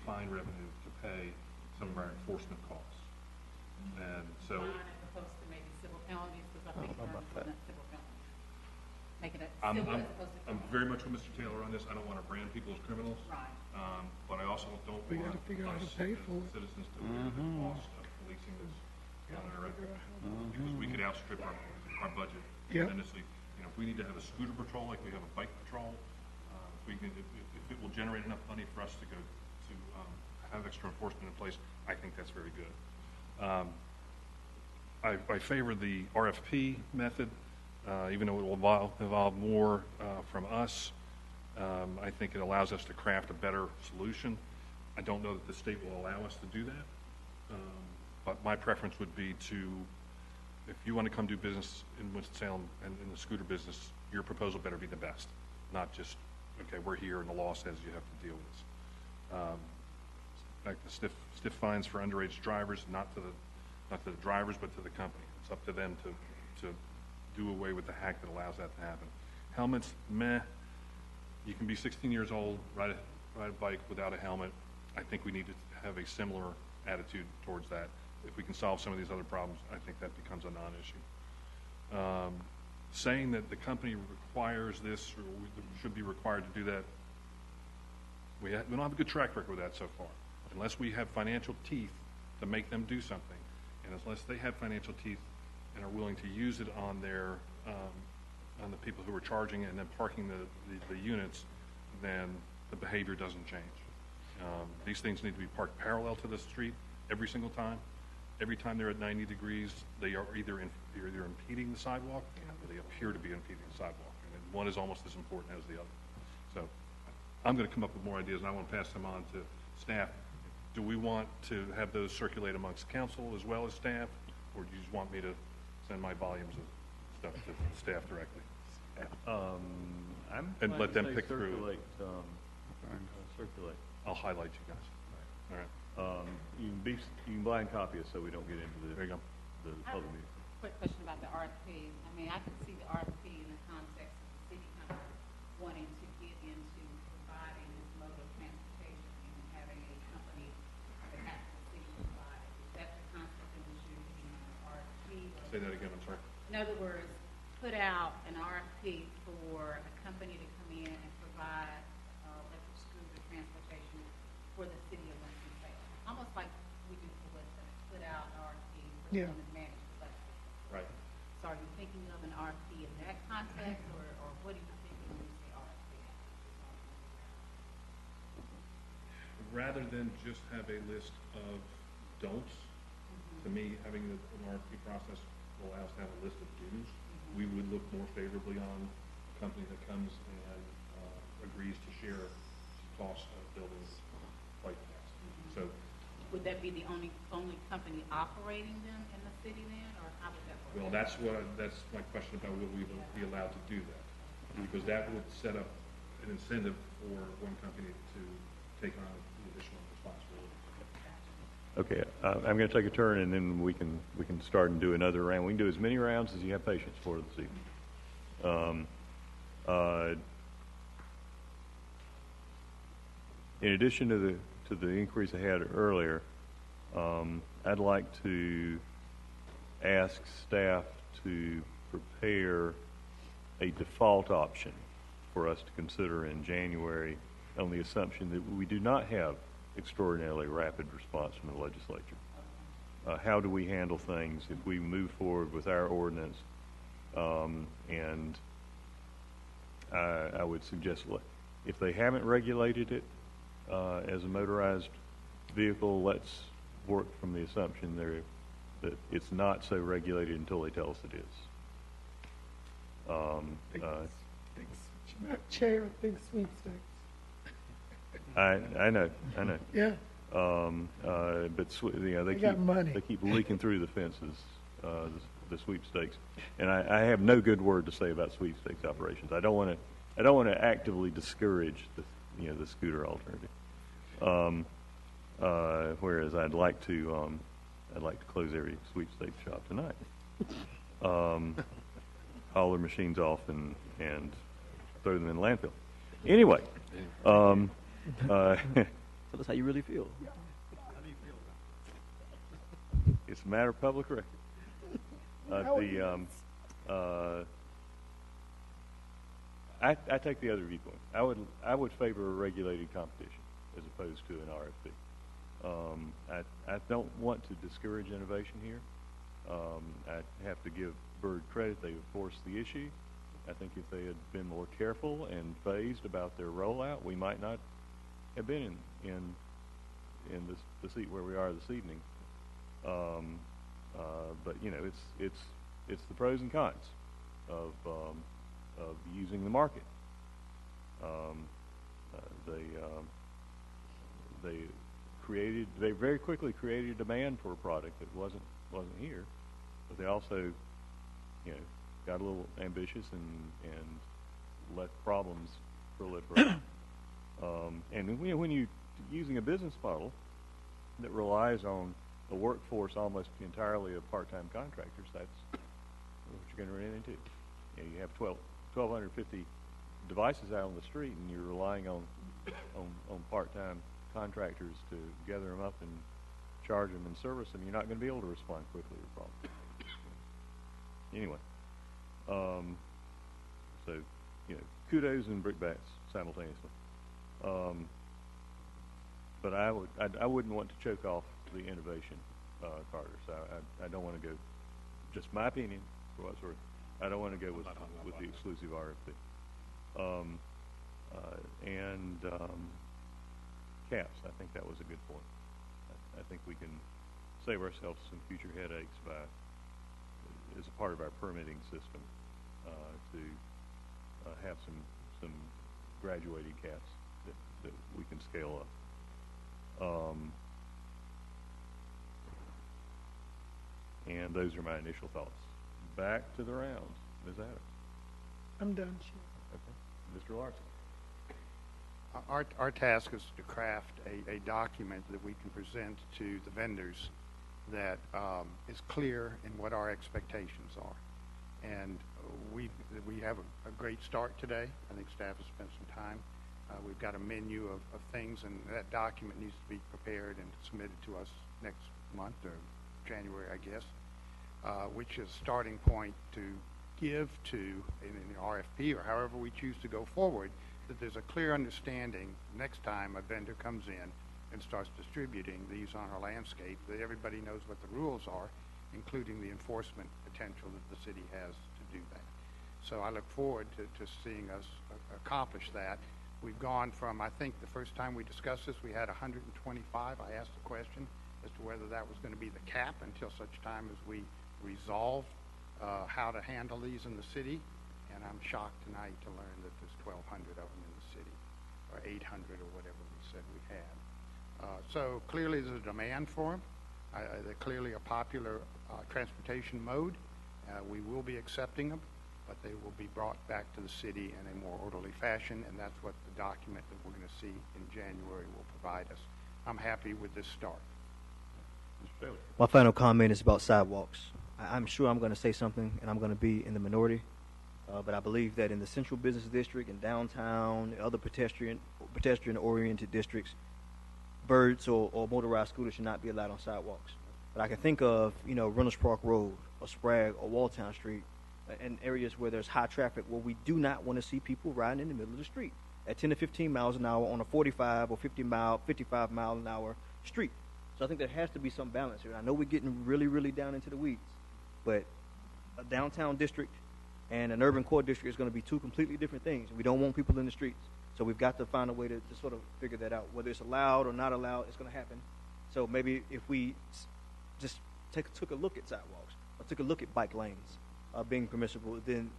fine revenue to pay some of our enforcement costs. And so, fine as opposed to maybe civil penalties, because I think civil penalties. Make it a I'm civil as opposed to I'm very much with Mr. Taylor on this. I don't want to brand people as criminals, right. But I also don't We want got to figure out how us to pay as for it. citizens to bear the cost of policing this on our record, because we could outstrip our budget tremendously. You know, if we need to have a scooter patrol like we have a bike patrol, if it will generate enough money for us to go to have extra enforcement in place, I think that's very good. I favor the RFP method, even though it will involve more from us. I think it allows us to craft a better solution. I don't know that the state will allow us to do that, but my preference would be to if you want to come do business in Winston-Salem and in the scooter business, your proposal better be the best, not just, okay, we're here and the law says you have to deal with this. In fact, the stiff fines for underage drivers, not to the drivers, but to the company. It's up to them to do away with the hack that allows that to happen. Helmets, meh. You can be 16 years old, ride a bike without a helmet. I think we need to have a similar attitude towards that. If we can solve some of these other problems, I think that becomes a non-issue. Saying that the company requires this or should be required to do that, we don't have a good track record with that so far. Unless we have financial teeth to make them do something, and unless they have financial teeth and are willing to use it on their on the people who are charging and then parking the units, then the behavior doesn't change. These things need to be parked parallel to the street every single time. Every time they're at 90 degrees, they are either impeding the sidewalk or they appear to be impeding the sidewalk. And one is almost as important as the other. So I'm going to come up with more ideas, and I want to pass them on to staff. Do we want to have those circulate amongst council as well as staff, or do you just want me to send my volumes of stuff to staff directly? And let them pick through. Circulate. I'll highlight you guys. All right. You can blind copy it so we don't get into the public meeting. Quick question about the RFP. I mean, I can see the RFP in the context of the city kind of wanting to get into providing this mode of transportation and having a company that has the city provide. Is that the concept in which you're using an RFP? Say that again, I'm sorry. In other words, put out an RFP for a company to come in and provide electric scooter transportation for the city of Winston-Salem. Almost like we do for Winston, put out an RFP for them to manage the electric system. Right. So are you thinking of an RFP in that context, or what are you thinking when you say RFP? Rather than just have a list of don'ts, to me, having an RFP process will allow us to have a list of do's. We would look more favorably on a company that comes and agrees to share costs of building bike paths. So, would that be the only company operating them in the city then, or how would that work? well, that's my question about would we be allowed to do that, because that would set up an incentive for one company to take on the additional responsibility. Okay, I'm going to take a turn, and then we can start and do another round. We can do as many rounds as you have patience for this evening. In addition to the increase I had earlier, I'd like to ask staff to prepare a default option for us to consider in January on the assumption that we do not have extraordinarily rapid response from the legislature. How do we handle things if we move forward with our ordinance? And I would suggest if they haven't regulated it as a motorized vehicle, let's work from the assumption that it's not so regulated until they tell us it is. Chair, big sweepstakes. I know. Yeah. But they got money. They keep leaking through the fences, the sweepstakes, and I have no good word to say about sweepstakes operations. I don't want to actively discourage the scooter alternative. Whereas I'd like to close every sweepstakes shop tonight. Haul their machines off and throw them in the landfill. Anyway. Tell us how you really feel. It's a matter of public record. I take the other viewpoint. I would favor a regulated competition as opposed to an RFP. I don't want to discourage innovation here. I have to give Bird credit; they forced the issue. I think if they had been more careful and phased about their rollout, we might not have been in the seat where we are this evening. But it's the pros and cons of using the market. They very quickly created a demand for a product that wasn't here, but they also, got a little ambitious and let problems proliferate. And when you're using a business model that relies on a workforce almost entirely of part-time contractors, that's what you're going to run into. You have 1,250 devices out on the street, and you're relying on part-time contractors to gather them up and charge them and service them. You're not going to be able to respond quickly to problems. Anyway, so kudos and brickbats simultaneously. But I wouldn't want to choke off the innovation, Carter. So I don't want to go. Just my opinion, for what's worth. I don't want to go with the exclusive RFP. Caps. I think that was a good point. I think we can save ourselves some future headaches by, as a part of our permitting system, to have some graduated caps that we can scale up. And those are my initial thoughts. Back to the round. Ms. Adams. I'm done, Chair. Okay. Mr. Larson. Our task is to craft a document that we can present to the vendors that is clear in what our expectations are. And we have a great start today. I think staff has spent some time. We've got a menu of things, and that document needs to be prepared and submitted to us next month or January, I guess, which is a starting point to give to in the RFP or however we choose to go forward, that there's a clear understanding next time a vendor comes in and starts distributing these on our landscape, that everybody knows what the rules are, including the enforcement potential that the city has to do that. So I look forward to seeing us accomplish that. We've gone from, I think the first time we discussed this, we had 125. I asked the question as to whether that was going to be the cap until such time as we resolve how to handle these in the city. And I'm shocked tonight to learn that there's 1,200 of them in the city, or 800 or whatever we said we had. So clearly there's a demand for them. They're clearly a popular transportation mode. We will be accepting them, but they will be brought back to the city in a more orderly fashion, and that's what the document that we're going to see in January will provide us. I'm happy with this start. Mr. Taylor. My final comment is about sidewalks. I'm sure I'm going to say something, and I'm going to be in the minority, but I believe that in the central business district and downtown, other pedestrian-oriented districts, birds or motorized scooters should not be allowed on sidewalks. But I can think of, Reynolds Park Road or Sprague or Walltown Street, and areas where there's high traffic where we do not want to see people riding in the middle of the street at 10 to 15 miles an hour on a 45 or 55 mile an hour street. So I think there has to be some balance here. I know we're getting really, really down into the weeds, but a downtown district and an urban core district is going to be two completely different things. We don't want people in the streets. So we've got to find a way to sort of figure that out. Whether it's allowed or not allowed, it's going to happen. So maybe if we just took a look at sidewalks or took a look at bike lanes being permissible, then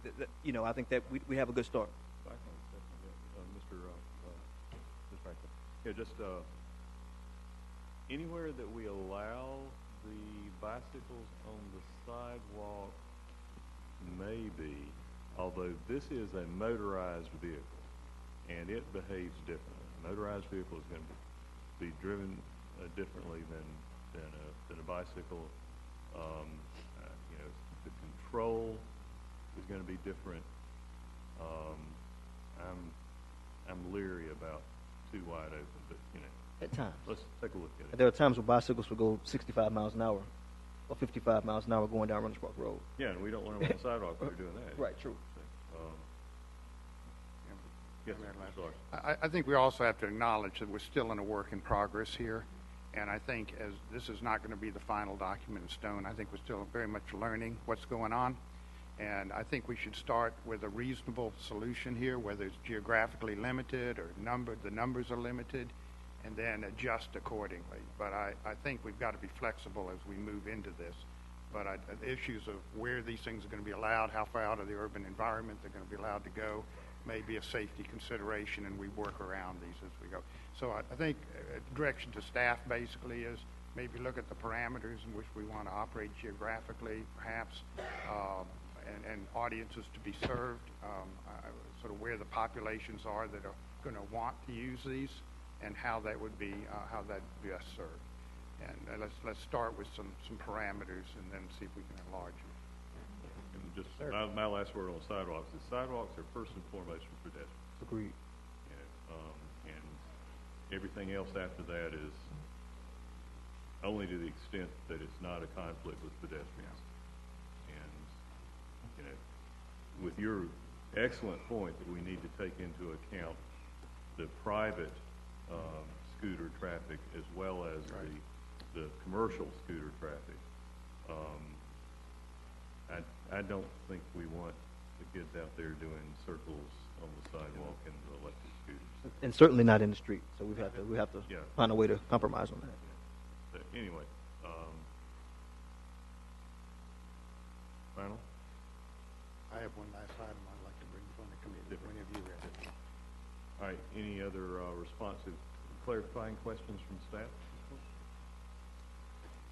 I think that we have a good start. Mr. Franklin. Yeah, just anywhere that we allow the bicycles on the sidewalk, maybe, although this is a motorized vehicle and it behaves differently. A motorized vehicle is going to be driven differently than a bicycle. The control is going to be different. I'm leery about too wide open, but at times, let's take a look at it. There are times when bicycles will go 65 miles an hour or 55 miles an hour going down Reynolds Park Road. Yeah, and we don't want them on the sidewalk when they're doing that. Right, true. Yes, I think we also have to acknowledge that we're still in a work in progress here. And I think as this is not going to be the final document in stone, I think we're still very much learning what's going on. And I think we should start with a reasonable solution here, whether it's geographically limited or the numbers are limited, and then adjust accordingly. But I think we've got to be flexible as we move into this. But the issues of where these things are going to be allowed, how far out of the urban environment they're going to be allowed to go, may be a safety consideration, and we work around these as we go. So I think direction to staff basically is maybe look at the parameters in which we want to operate geographically, perhaps, and audiences to be served, sort of where the populations are that are going to want to use these, and how that would be best served. And let's start with some parameters, and then see if we can enlarge it. And just my last word on sidewalks is sidewalks are first and foremost for pedestrians. Agreed. And everything else after that is only to the extent that it's not a conflict with pedestrians. And with your excellent point that we need to take into account the private scooter traffic as well as the commercial scooter traffic, I don't think we want the kids out there doing circles on the sidewalk in the electric scooters. And certainly not in the street. So we have to find a way to compromise on that. So anyway, final. I have one last item I'd like to bring from the committee. When have you read it? All right. Any other responsive, clarifying questions from staff?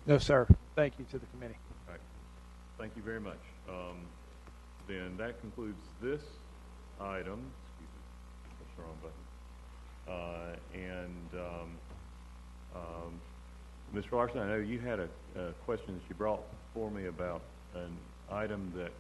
No, sir. Thank you to the committee. All right. Thank you very much. Then that concludes this item. Excuse me, that's the wrong button. Mr. Larson, I know you had a question that you brought for me about an item that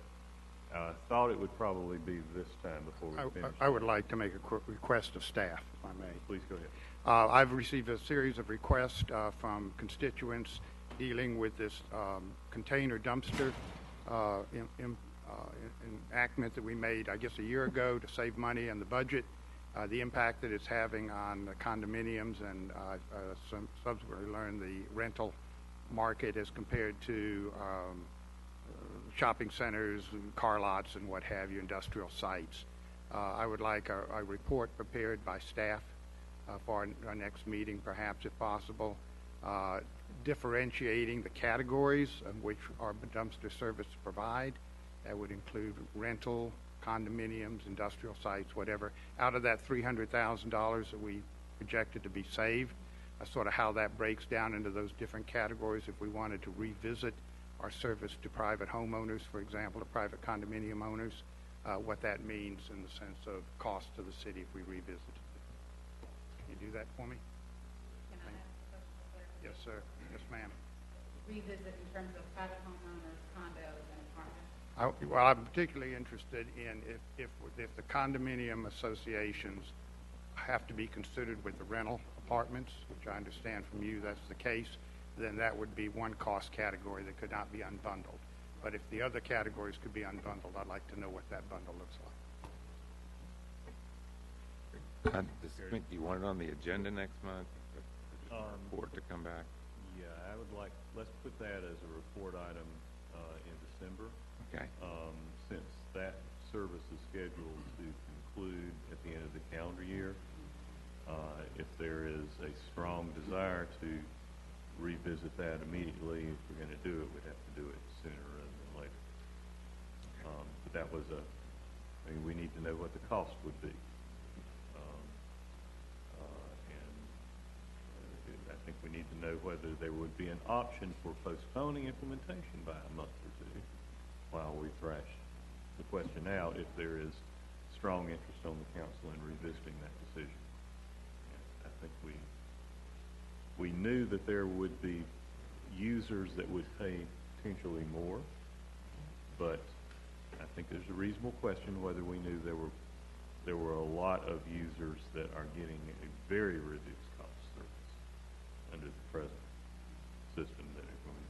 I thought it would probably be this time before we finish. I would like to make a quick request of staff, if I may. Please go ahead. I've received a series of requests from constituents dealing with this container dumpster enactment that we made, I guess, a year ago to save money on the budget, the impact that it's having on the condominiums, and subsequently learned the rental market as compared to shopping centers and car lots and what have you, industrial sites. I would like a report prepared by staff for our next meeting, perhaps, if possible, differentiating the categories of which our dumpster service provide. That would include rental, condominiums, industrial sites, whatever. Out of that $300,000 that we projected to be saved, sort of how that breaks down into those different categories if we wanted to revisit our service to private homeowners, for example, to private condominium owners, what that means in the sense of cost to the city if we revisit it. Can you do that for me? Can I ask a question of clarification? Yes, sir. Yes, ma'am. Revisit in terms of private homeowners, condos, and apartments? Well, I'm particularly interested in if the condominium associations have to be considered with the rental apartments, which I understand from you that's the case, then that would be one cost category that could not be unbundled. But if the other categories could be unbundled, I'd like to know what that bundle looks like. Do you want it on the agenda next month? Report to come back? Yeah, I would like, let's put that as a report item in December. Okay. Since that service is scheduled to conclude at the end of the calendar year, if there is a strong desire to revisit that immediately, if we're going to do it, we'd have to do it sooner rather than later. But that was we need to know what the cost would be. I think we need to know whether there would be an option for postponing implementation by a month or two while we thrash the question out, if there is strong interest on the council in revisiting that decision. I think we knew that there would be users that would pay potentially more, but I think there's a reasonable question whether we knew there were a lot of users that are getting a very reduced cost service under the present system that are going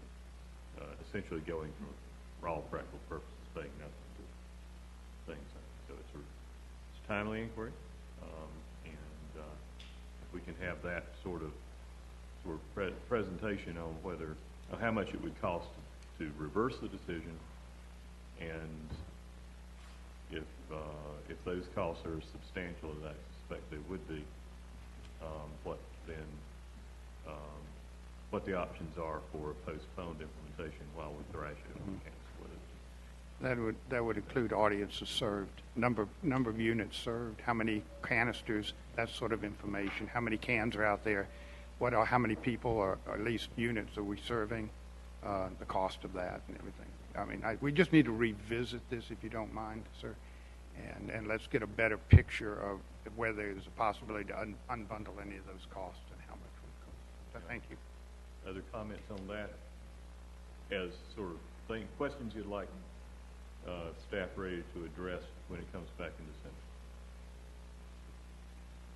essentially going from, for all practical purposes, paying nothing to things. So it's a timely inquiry, and if we can have that sort of presentation on whether how much it would cost to reverse the decision, and if those costs are substantial, as I suspect they would be, what the options are for a postponed implementation while we thrash it on council. That would include audiences served, number of units served, how many canisters, that sort of information, how many cans are out there, how many people or at least units are we serving, the cost of that and everything. I mean, we just need to revisit this, if you don't mind, sir, and let's get a better picture of whether there's a possibility to unbundle any of those costs and how much it would cost. So thank you. Other comments on that? As sort of questions you'd like staff ready to address when it comes back in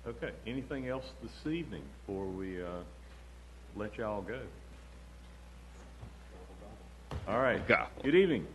December? Okay. Anything else this evening before we let y'all go? All right. Good evening.